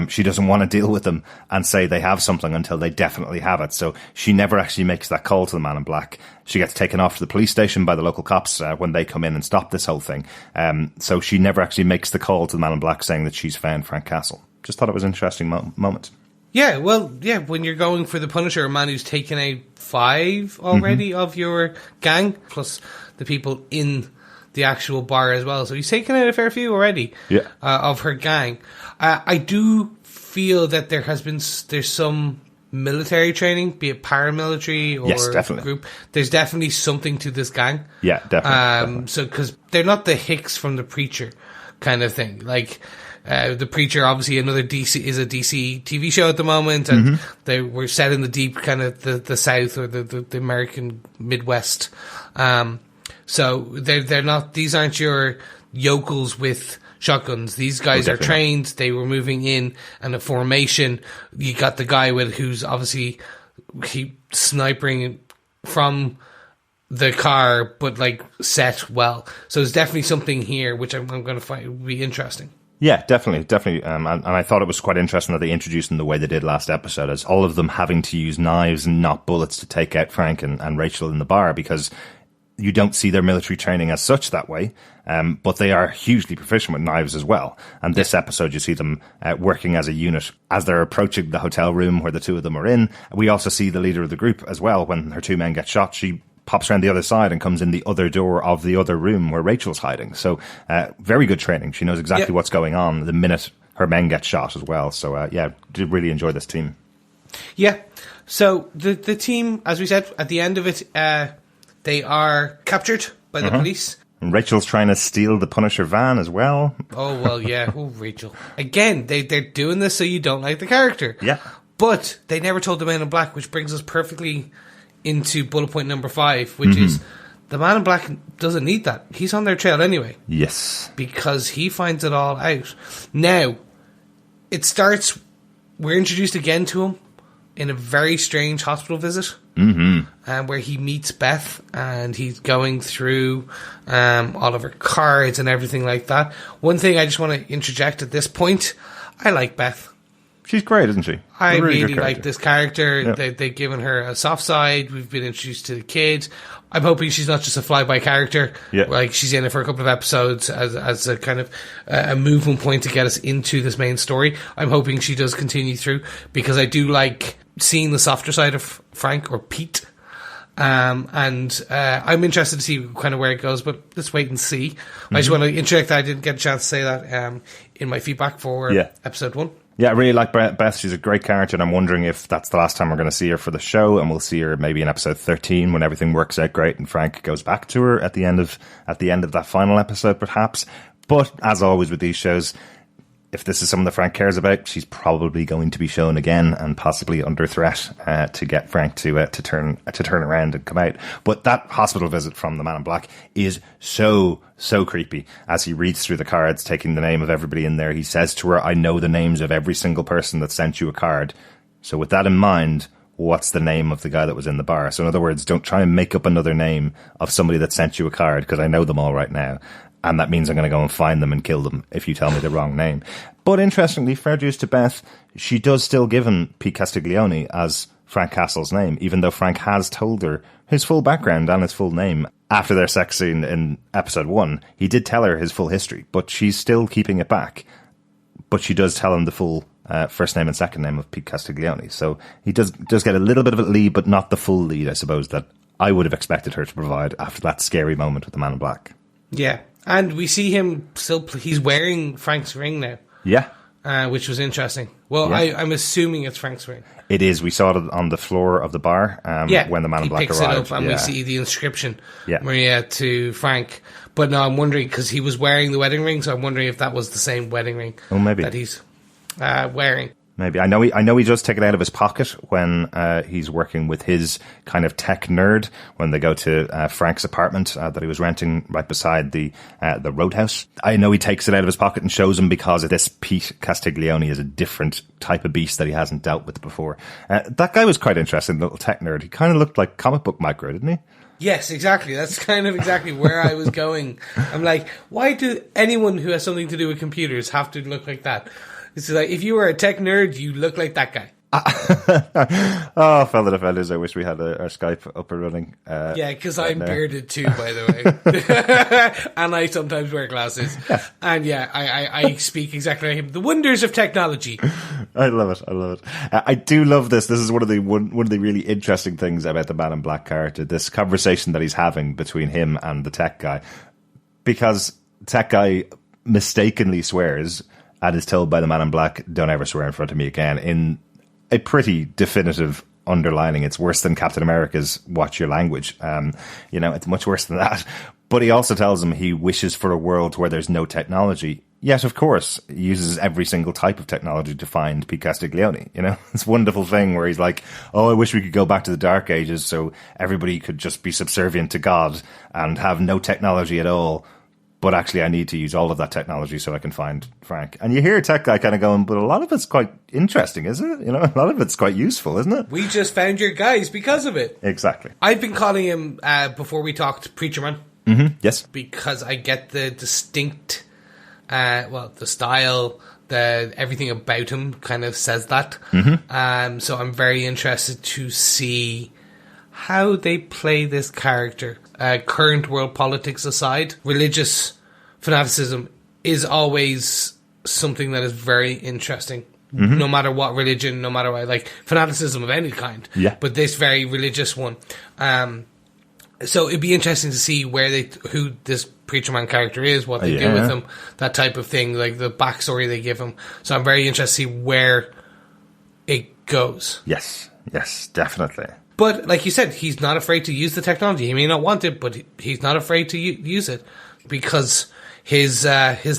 She doesn't want to deal with them and say they have something until they definitely have it. So she never actually makes that call to the Man in Black. She gets taken off to the police station by the local cops when they come in and stop this whole thing. So she never actually makes the call to the Man in Black saying that she's found Frank Castle. Just thought it was an interesting moment. Yeah, well, when you're going for the Punisher, a man who's taken out 5 already of your gang, plus the people in the actual bar as well. So he's taken out a fair few already of her gang. I do feel that there's some military training, be it paramilitary or Yes, definitely. group. There's definitely something to this gang. Yeah, definitely. So, because they're not the Hicks from The Preacher kind of thing. Like, The Preacher, obviously, is a DC TV show at the moment, and they were set in the deep kind of the South or the American Midwest. So they're not. These aren't your yokels with shotguns. These guys are trained. They were moving in and a formation. You got the guy who's obviously sniping from the car, but like set well. So there's definitely something here which I'm going to find would be interesting. Yeah, definitely. And I thought it was quite interesting that they introduced them the way they did last episode, as all of them having to use knives and not bullets to take out Frank and Rachel in the bar, because you don't see their military training as such that way, but they are hugely proficient with knives as well. And this episode, you see them working as a unit as they're approaching the hotel room where the two of them are in. We also see the leader of the group as well. When her two men get shot, she pops around the other side and comes in the other door of the other room where Rachel's hiding. So very good training. She knows exactly what's going on the minute her men get shot as well. So did really enjoy this team. Yeah. So the team, as we said, at the end of it, they are captured by the police. And Rachel's trying to steal the Punisher van as well. Oh, well, yeah. Oh, Rachel. Again, they're doing this so you don't like the character. Yeah. But they never told the Man in Black, which brings us perfectly into bullet point number 5, which is the Man in Black doesn't need that. He's on their trail anyway. Yes. Because he finds it all out. Now, it starts, we're introduced again to him in a very strange hospital visit. Where he meets Beth and he's going through all of her cards and everything like that. One thing I just want to interject at this point, I like Beth. She's great, isn't she? I really like this character. Yeah. They've given her a soft side. We've been introduced to the kid. I'm hoping she's not just a flyby character. Yeah. Like, she's in it for a couple of episodes as a kind of a movement point to get us into this main story. I'm hoping she does continue through, because I do like seeing the softer side of Frank, or Pete. I'm interested to see kind of where it goes, but let's wait and see. I just want to interject that I didn't get a chance to say that in my feedback for episode 1. Yeah, I really like Beth. She's a great character, and I'm wondering if that's the last time we're going to see her for the show, and we'll see her maybe in episode 13 when everything works out great and Frank goes back to her at the end of that final episode, perhaps. But as always with these shows, if this is something that Frank cares about, she's probably going to be shown again and possibly under threat to get Frank to turn around and come out. But that hospital visit from the Man in Black is so creepy. As he reads through the cards, taking the name of everybody in there, he says to her, "I know the names of every single person that sent you a card. So with that in mind, what's the name of the guy that was in the bar?" So in other words, don't try and make up another name of somebody that sent you a card, because I know them all right now. And that means I'm going to go and find them and kill them if you tell me the wrong name. But interestingly, fair dues to Beth, she does still give him Pete Castiglione as Frank Castle's name, even though Frank has told her his full background and his full name. After their sex scene in episode 1, he did tell her his full history, but she's still keeping it back. But she does tell him the full first name and second name of Pete Castiglione. So he does get a little bit of a lead, but not the full lead, I suppose, that I would have expected her to provide after that scary moment with the Man in Black. Yeah. And we see him he's wearing Frank's ring now. Yeah. Which was interesting. Well, yeah. I'm assuming it's Frank's ring. It is. We saw it on the floor of the bar when the Man in Black arrived. He picks it up and we see the inscription, Maria to Frank. But no, I'm wondering, because he was wearing the wedding ring, so I'm wondering if that was the same wedding ring that he's wearing. Maybe. I know he does take it out of his pocket when he's working with his kind of tech nerd, when they go to Frank's apartment that he was renting right beside the Roadhouse. I know he takes it out of his pocket and shows him, because this Pete Castiglione is a different type of beast that he hasn't dealt with before. That guy was quite interesting, the little tech nerd. He kind of looked like comic book Micro, didn't he? Yes, exactly. That's kind of exactly where I was going. I'm like, why do anyone who has something to do with computers have to look like that? It's like, if you were a tech nerd, you look like that guy. Oh, fellow defenders, I wish we had our Skype up and running. Yeah, because I'm bearded too, by the way. And I sometimes wear glasses. Yeah. And yeah, I speak exactly like him. The wonders of technology. I love it. I do love this. This is one of the really interesting things about the Man in Black character, this conversation that he's having between him and the tech guy. Because tech guy mistakenly swears and is told by the Man in Black, "Don't ever swear in front of me again," in a pretty definitive underlining. It's worse than Captain America's "Watch Your Language." It's much worse than that. But he also tells him he wishes for a world where there's no technology. Yet, of course, he uses every single type of technology to find Pete Castiglione. This wonderful thing where he's like, "Oh, I wish we could go back to the Dark Ages so everybody could just be subservient to God and have no technology at all. But actually, I need to use all of that technology so I can find Frank." And you hear Tech Guy kind of going, "But a lot of it's quite interesting, isn't it? A lot of it's quite useful, isn't it?" We just found your guys because of it. Exactly. I've been calling him, before we talked, Preacher Man. Mm-hmm. Yes. Because I get the distinct, the style, everything about him kind of says that. Mm-hmm. So I'm very interested to see how they play this character. Current world politics aside, religious fanaticism is always something that is very interesting. Mm-hmm. No matter what religion, no matter what, like fanaticism of any kind. Yeah. But this very religious one. So it'd be interesting to see who this Preacher Man character is, what they do with him, that type of thing, like the backstory they give him. So I'm very interested to see where it goes. Yes, definitely. But like you said, he's not afraid to use the technology. He may not want it, but he's not afraid to use it because his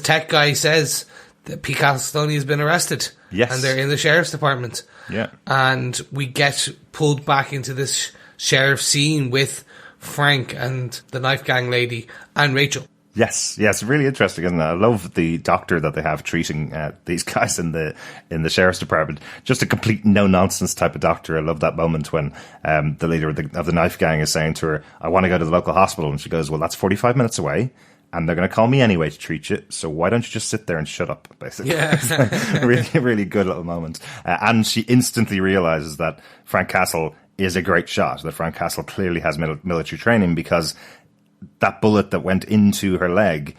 tech guy says that Pete Castiglione has been arrested. Yes, and they're in the sheriff's department. Yeah, and we get pulled back into this sheriff scene with Frank and the knife gang lady and Rachel. Yes, really interesting, isn't it? I love the doctor that they have treating these guys in the sheriff's department. Just a complete no-nonsense type of doctor. I love that moment when the leader of the knife gang is saying to her, "I want to go to the local hospital," and she goes, "Well, that's 45 minutes away, and they're going to call me anyway to treat you, so why don't you just sit there and shut up," basically. Yeah. Really, really good little moment. And she instantly realizes that Frank Castle is a great shot, that Frank Castle clearly has military training, because that bullet that went into her leg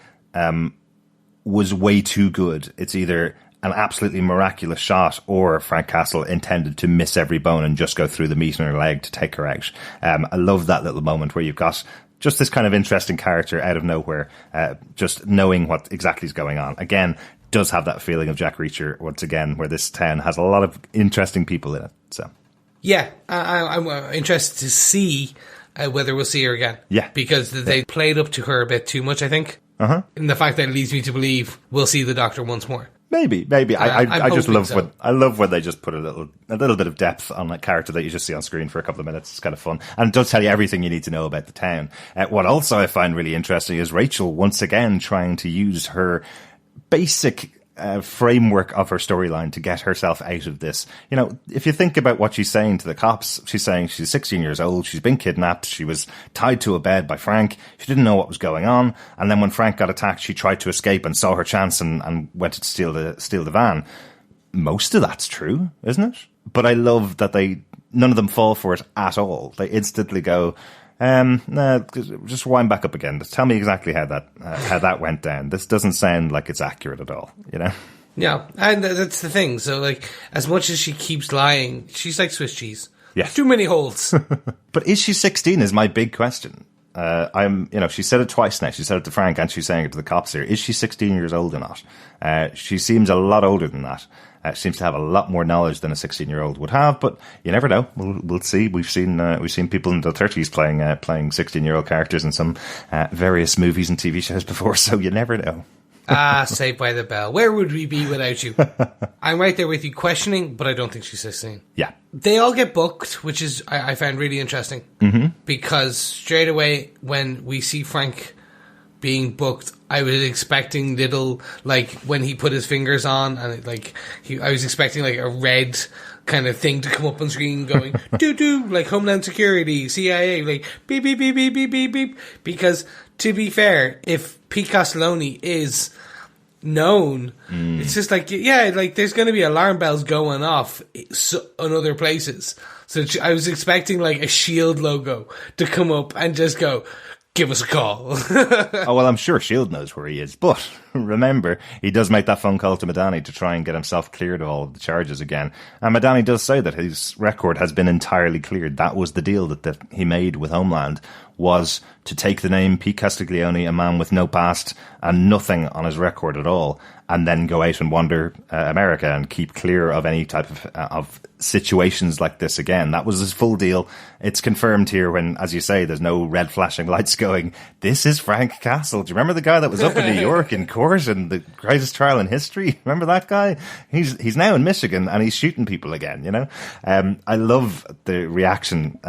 was way too good. It's either an absolutely miraculous shot or Frank Castle intended to miss every bone and just go through the meat in her leg to take her out. I love that little moment where you've got just this kind of interesting character out of nowhere, just knowing what exactly is going on. Again, does have that feeling of Jack Reacher once again, where this town has a lot of interesting people in it. So, yeah, I'm interested to see whether we'll see her again. Yeah. Because they played up to her a bit too much, I think. Uh-huh. And the fact that it leads me to believe we'll see the Doctor once more. Maybe. I just love so. I love when they just put a little bit of depth on a character that you just see on screen for a couple of minutes. It's kind of fun. And it does tell you everything you need to know about the town. What also I find really interesting is Rachel once again trying to use her basic framework of her storyline to get herself out of this. If you think about what she's saying to the cops, she's saying she's 16 years old, she's been kidnapped, she was tied to a bed by Frank, she didn't know what was going on, and then when Frank got attacked, she tried to escape and saw her chance and went to steal the van. Most of that's true, isn't it? But I love that none of them fall for it at all. They instantly go, no, just wind back up again. Just tell me exactly how that went down. This doesn't sound like it's accurate at all, Yeah, and that's the thing. So, like, as much as she keeps lying, she's like Swiss cheese. Yeah. Too many holes. But is she 16 is my big question. She said it twice now. She said it to Frank and she's saying it to the cops here. Is she 16 years old or not? She seems a lot older than that. She seems to have a lot more knowledge than a 16-year-old would have, but you never know. We'll see. We've seen people in their 30s playing 16-year-old characters in some various movies and TV shows before, so you never know. Saved by the Bell. Where would we be without you? I'm right there with you questioning, but I don't think she's 16. Yeah. They all get booked, which is I found really interesting. Mm-hmm. Because straight away when we see Frank being booked, I was expecting little, like, when he put his fingers on, and I was expecting like a red kind of thing to come up on screen going, doo-doo, like Homeland Security, CIA, like, beep, beep, beep, beep, beep, beep, beep. Because, to be fair, if Pete Castiglione is known, it's just like, yeah, like, there's going to be alarm bells going off on other places. So I was expecting, like, a S.H.I.E.L.D. logo to come up and just go, give us a call. Oh, well, I'm sure S.H.I.E.L.D. knows where he is. But remember, he does make that phone call to Madani to try and get himself cleared of all of the charges again. And Madani does say that his record has been entirely cleared. That was the deal that he made with Homeland, was to take the name Pete Castiglione, a man with no past and nothing on his record at all, and then go out and wander America and keep clear of any type of situations like this again. That was his full deal. It's confirmed here when, as you say, there's no red flashing lights going, this is Frank Castle. Do you remember the guy that was up in New York in court in the greatest trial in history? Remember that guy? He's now in Michigan and he's shooting people again, you know? I love the reaction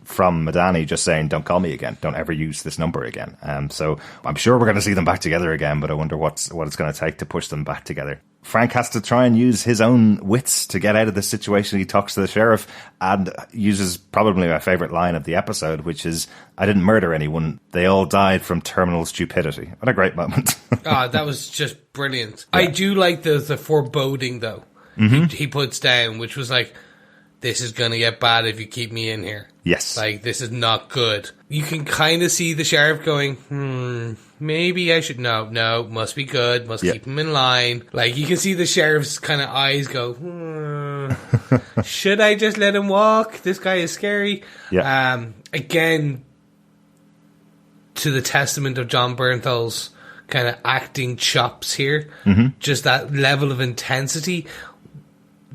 from Madani just saying, don't call me again. Don't ever use this number again. So I'm sure we're going to see them back together again, but I wonder what it's going to take to push them back together. Frank has to try and use his own wits to get out of this situation. He talks to the sheriff and uses probably my favorite line of the episode, which is, I didn't murder anyone. They all died from terminal stupidity. What a great moment. That was just brilliant. Yeah. I do like the foreboding, though, he puts down, which was like, this is going to get bad if you keep me in here. Yes. Like, this is not good. You can kind of see the sheriff going, maybe I should, no, must be good, must keep him in line. Like, you can see the sheriff's kind of eyes go, should I just let him walk? This guy is scary. Yeah. Again, to the testament of John Bernthal's kind of acting chops here, just that level of intensity,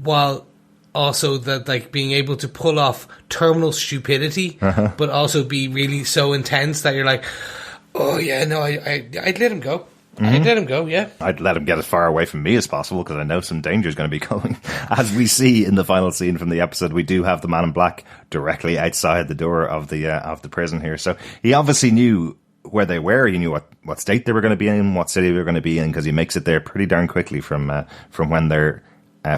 while also that, like, being able to pull off terminal stupidity, but also be really so intense that you're like, oh yeah, no, I'd let him go. I'd let him go, yeah. I'd let him get as far away from me as possible because I know some danger is going to be coming. As we see in the final scene from the episode, we do have the man in black directly outside the door of the prison here. So he obviously knew where they were. He knew what state they were going to be in, what city they were going to be in, because he makes it there pretty darn quickly from when they're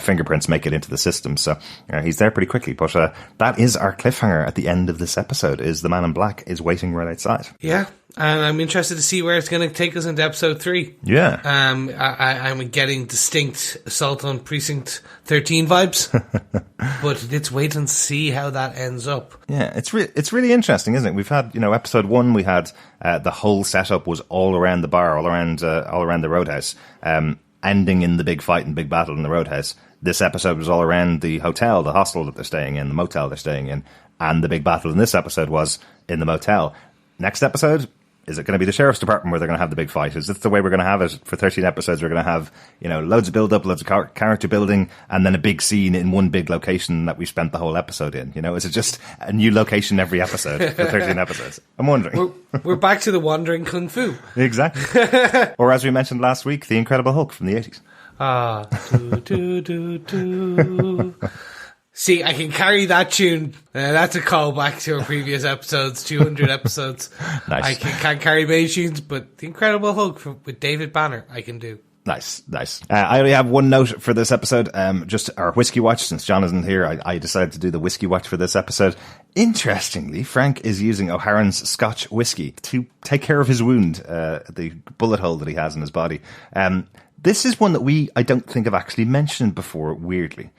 fingerprints make it into the system. So he's there pretty quickly. But that is our cliffhanger at the end of this episode, is the man in black is waiting right outside. Yeah, and I'm interested to see where it's going to take us into episode 3. Yeah. I'm getting distinct Assault on Precinct 13 vibes, but let's wait and see how that ends up. Yeah, it's really interesting, isn't it? We've had, episode 1, we had the whole setup was all around the bar, all around the Roadhouse, ending in the big fight and big battle in the Roadhouse. This episode was all around the hotel, the hostel that they're staying in, the motel they're staying in, and the big battle in this episode was in the motel. Next episode, is it going to be the sheriff's department where they're going to have the big fight? Is this the way we're going to have it for 13 episodes? We're going to have, loads of build-up, loads of character building, and then a big scene in one big location that we spent the whole episode in. Is it just a new location every episode for 13 episodes? I'm wondering. We're back to the wandering kung fu. Exactly. Or as we mentioned last week, the Incredible Hulk from the 80s. See, I can carry that tune. That's a callback to our previous episodes, 200 episodes. Nice. I can't carry many tunes, but The Incredible Hulk with David Banner, I can do. Nice. I only have one note for this episode, just our whiskey watch. Since John isn't here, I decided to do the whiskey watch for this episode. Interestingly, Frank is using O'Haron's Scotch whiskey to take care of his wound, the bullet hole that he has in his body. This is one that I don't think I've actually mentioned before, weirdly.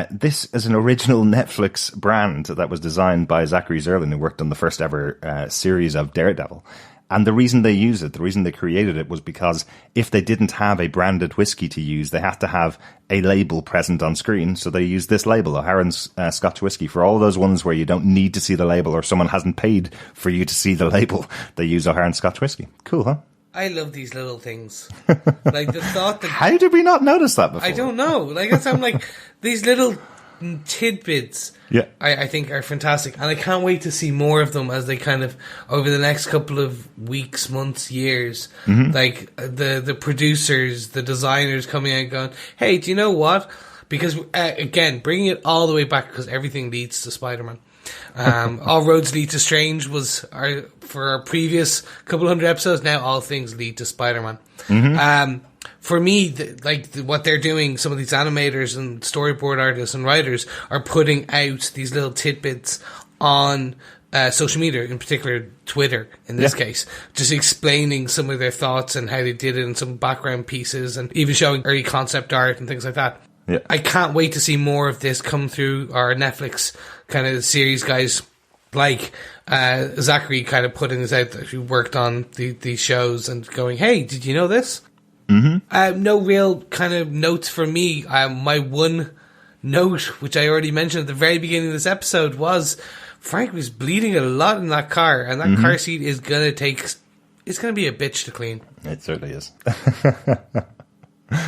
This is an original Netflix brand that was designed by Zachary Zerlin, who worked on the first ever series of Daredevil. And the reason they use it, the reason they created it, was because if they didn't have a branded whiskey to use, they had to have a label present on screen. So they used this label, O'Haron's Scotch whiskey, for all those ones where you don't need to see the label or someone hasn't paid for you to see the label. They use O'Haron's Scotch whiskey. Cool, huh? I love these little things. Like the thought that... How did we not notice that before? I don't know. Like, I'm like, these little tidbits, I think are fantastic. And I can't wait to see more of them as they kind of, over the next couple of weeks, months, years, like the producers, the designers coming out going, hey, do you know what? Because, again, bringing it all the way back, because everything leads to Spider-Man. All roads lead to Strange was for our previous couple hundred episodes. Now all things lead to Spider-Man. For me, what they're doing, some of these animators and storyboard artists and writers are putting out these little tidbits on social media, in particular Twitter in this case, just explaining some of their thoughts and how they did it in some background pieces, and even showing early concept art and things like that. Yeah. I can't wait to see more of this come through our Netflix kind of series guys, like Zachary kind of putting this out, who worked on these shows and going, hey, did you know this? No real kind of notes for me. My one note, which I already mentioned at the very beginning of this episode, was Frank was bleeding a lot in that car, and that car seat is going to be a bitch to clean. It certainly is.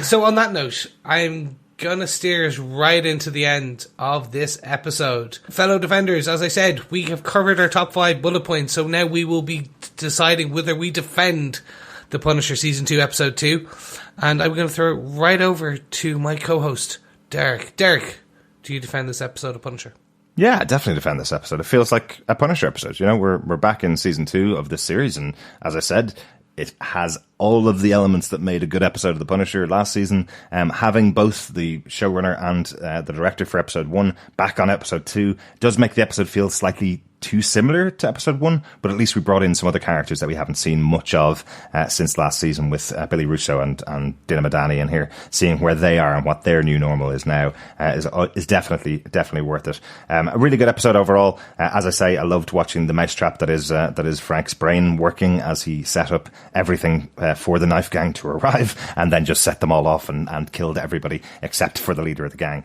So on that note, I'm gonna steer us right into the end of this episode. Fellow Defenders, as I said, we have covered our top 5 bullet points, so now we will be deciding whether we defend The Punisher Season 2, Episode 2. And I'm going to throw it right over to my co-host, Derek. Derek, do you defend this episode of Punisher? Yeah, definitely defend this episode. It feels like a Punisher episode. You know, we're back in season 2 of this series, and as I said, it has all of the elements that made a good episode of The Punisher last season. Having both the showrunner and the director for episode 1 back on episode 2 does make the episode feel slightly too similar to episode 1, but at least we brought in some other characters that we haven't seen much of since last season, with Billy Russo and Dina Madani in here. Seeing where they are and what their new normal is now is definitely worth it. A really good episode overall. As I say, I loved watching the mousetrap that is Frank's brain working as he set up everything for the knife gang to arrive, and then just set them all off and killed everybody except for the leader of the gang.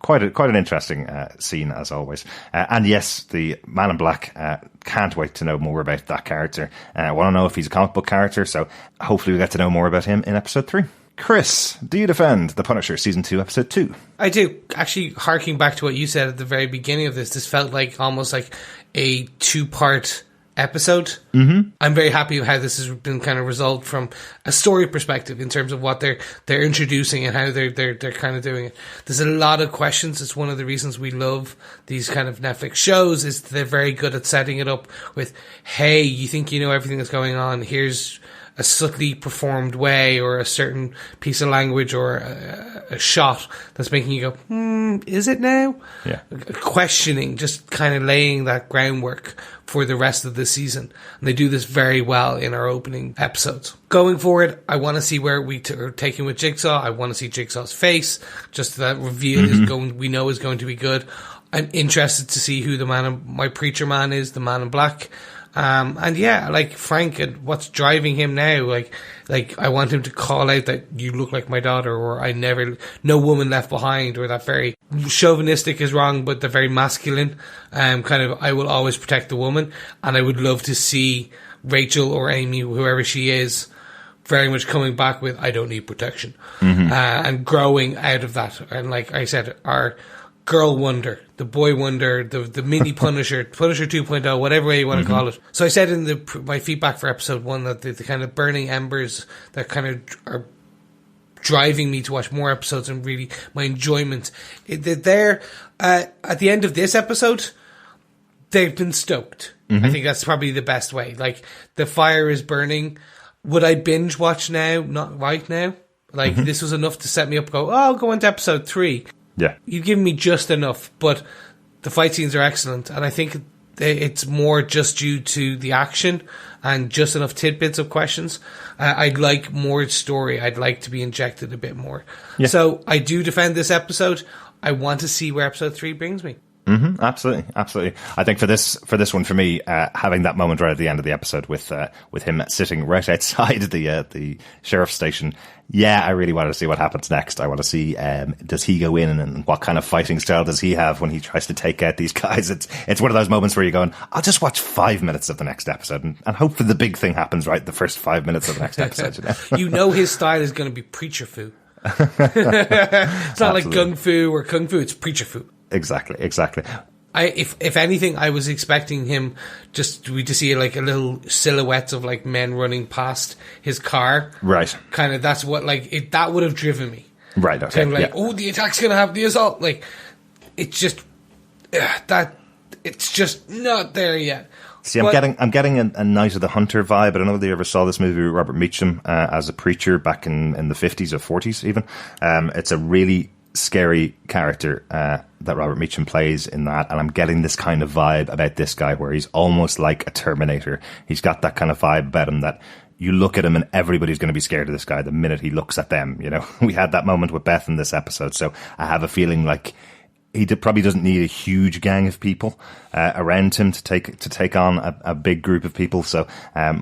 Quite an interesting scene as always. And yes, the Man in Black, can't wait to know more about that character. I want to know if he's a comic book character, so hopefully we get to know more about him in episode 3. Chris, do you defend The Punisher Season 2, Episode 2? I do. Actually, harking back to what you said at the very beginning of this felt like almost like a 2-part episode. Mm-hmm. I'm very happy with how this has been kind of resolved from a story perspective in terms of what they're introducing and how they're kind of doing it. There's a lot of questions. It's one of the reasons we love these kind of Netflix shows, is they're very good at setting it up with, hey, you think you know everything that's going on, here's a subtly performed way or a certain piece of language or a shot that's making you go, is it now? Yeah. Questioning, just kind of laying that groundwork for the rest of the season. And they do this very well in our opening episodes. Going forward, I want to see where we are taking with Jigsaw. I want to see Jigsaw's face. Just that reveal we know is going to be good. I'm interested to see who my preacher man is, the Man in Black. And yeah, like Frank and what's driving him now, like I want him to call out that you look like my daughter, or no woman left behind, or that very chauvinistic is wrong, but the very masculine, kind of, I will always protect the woman. And I would love to see Rachel or Amy, whoever she is, very much coming back with, I don't need protection, and growing out of that. And like I said, our girl wonder, the boy wonder, the mini Punisher 2.0, whatever way you want to call it. So I said in my feedback for episode 1 that the kind of burning embers that kind of are driving me to watch more episodes and really my enjoyment, they're at the end of this episode, they've been stoked. I think that's probably the best way. Like, the fire is burning. Would I binge watch now? Not right now. Like, this was enough to set me up, I'll go into episode 3. Yeah. You've given me just enough, but the fight scenes are excellent, and I think it's more just due to the action and just enough tidbits of questions. I'd like more story. I'd like to be injected a bit more. Yeah. So I do defend this episode. I want to see where episode 3 brings me. Absolutely. I think for this one, for me, having that moment right at the end of the episode with him sitting right outside the sheriff's station, yeah, I really want to see what happens next. I want to see, does he go in and what kind of fighting style does he have when he tries to take out these guys? It's one of those moments where you're going, I'll just watch 5 minutes of the next episode and hopefully the big thing happens right the first 5 minutes of the next episode. You know his style is going to be preacher fu. It's not like gung fu or kung fu, it's preacher fu. Exactly. If anything, I was expecting him just to see like a little silhouettes of like men running past his car. Right. Kind of, that's what, like, that would have driven me. Right. Okay. Kind of like, the attack's going to have the assault. Like, it's just, it's just not there yet. See, I'm getting a Night of the Hunter vibe. I don't know whether you ever saw this movie with Robert Meacham as a preacher back in the 50s or 40s even. It's a really scary character that Robert Meacham plays in that, and I'm getting this kind of vibe about this guy where he's almost like a Terminator. He's got that kind of vibe about him that you look at him and everybody's going to be scared of this guy the minute he looks at them. You know, we had that moment with Beth in this episode, so I have a feeling like probably doesn't need a huge gang of people around him to take on a big group of people. So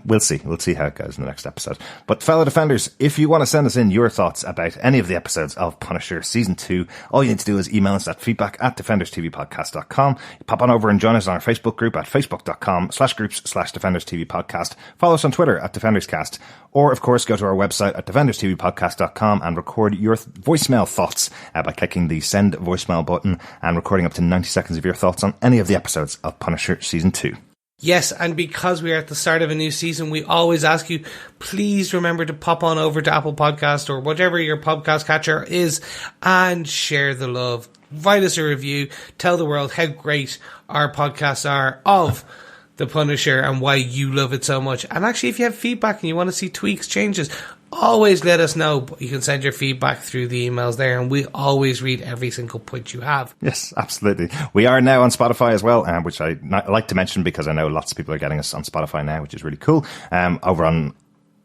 we'll see how it goes in the next episode. But fellow Defenders, if you want to send us in your thoughts about any of the episodes of Punisher Season 2, all you need to do is email us at feedback@defenderstvpodcast.com. Pop on over and join us on our Facebook group at facebook.com/groups/DefendersTVPodcast. Follow us on Twitter at DefendersCast. Or, of course, go to our website at defenderstvpodcast.com and record your voicemail thoughts by clicking the send voicemail button and recording up to 90 seconds of your thoughts on any of the episodes of Punisher Season 2. Yes, and because we are at the start of a new season, we always ask you, please remember to pop on over to Apple Podcast or whatever your podcast catcher is and share the love. Write us a review. Tell the world how great our podcasts are of The Punisher and why you love it so much. And actually, if you have feedback and you want to see tweaks, changes, always let us know. But you can send your feedback through the emails there, and we always read every single point you have. Yes, absolutely. We are now on Spotify as well, which I like to mention because I know lots of people are getting us on Spotify now, which is really cool. Over on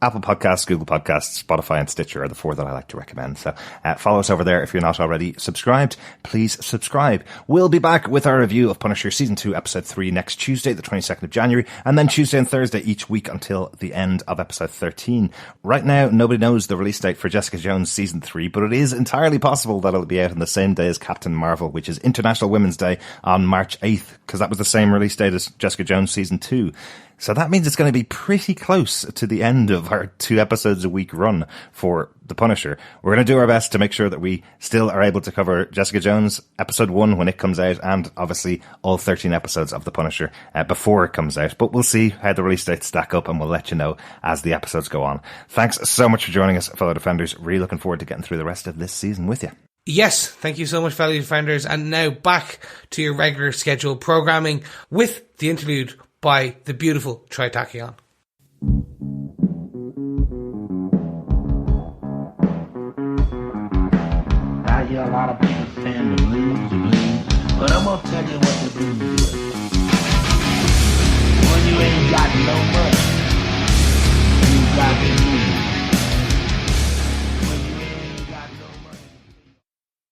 Apple Podcasts, Google Podcasts, Spotify and Stitcher are the 4 that I like to recommend. So follow us over there if you're not already subscribed. Please subscribe. We'll be back with our review of Punisher Season 2, Episode 3 next Tuesday, the 22nd of January, and then Tuesday and Thursday each week until the end of Episode 13. Right now, nobody knows the release date for Jessica Jones Season 3, but it is entirely possible that it'll be out on the same day as Captain Marvel, which is International Women's Day on March 8th, because that was the same release date as Jessica Jones Season 2. So that means it's going to be pretty close to the end of our 2 episodes a week run for The Punisher. We're going to do our best to make sure that we still are able to cover Jessica Jones Episode 1 when it comes out, and obviously all 13 episodes of The Punisher before it comes out. But we'll see how the release dates stack up, and we'll let you know as the episodes go on. Thanks so much for joining us, fellow Defenders. Really looking forward to getting through the rest of this season with you. Yes, thank you so much, fellow Defenders. And now back to your regular scheduled programming with the interlude by the beautiful Tritachyon. I hear a lot of people saying the blues, but I'm gonna tell you what the blues is. When you ain't got no money, you got the blues.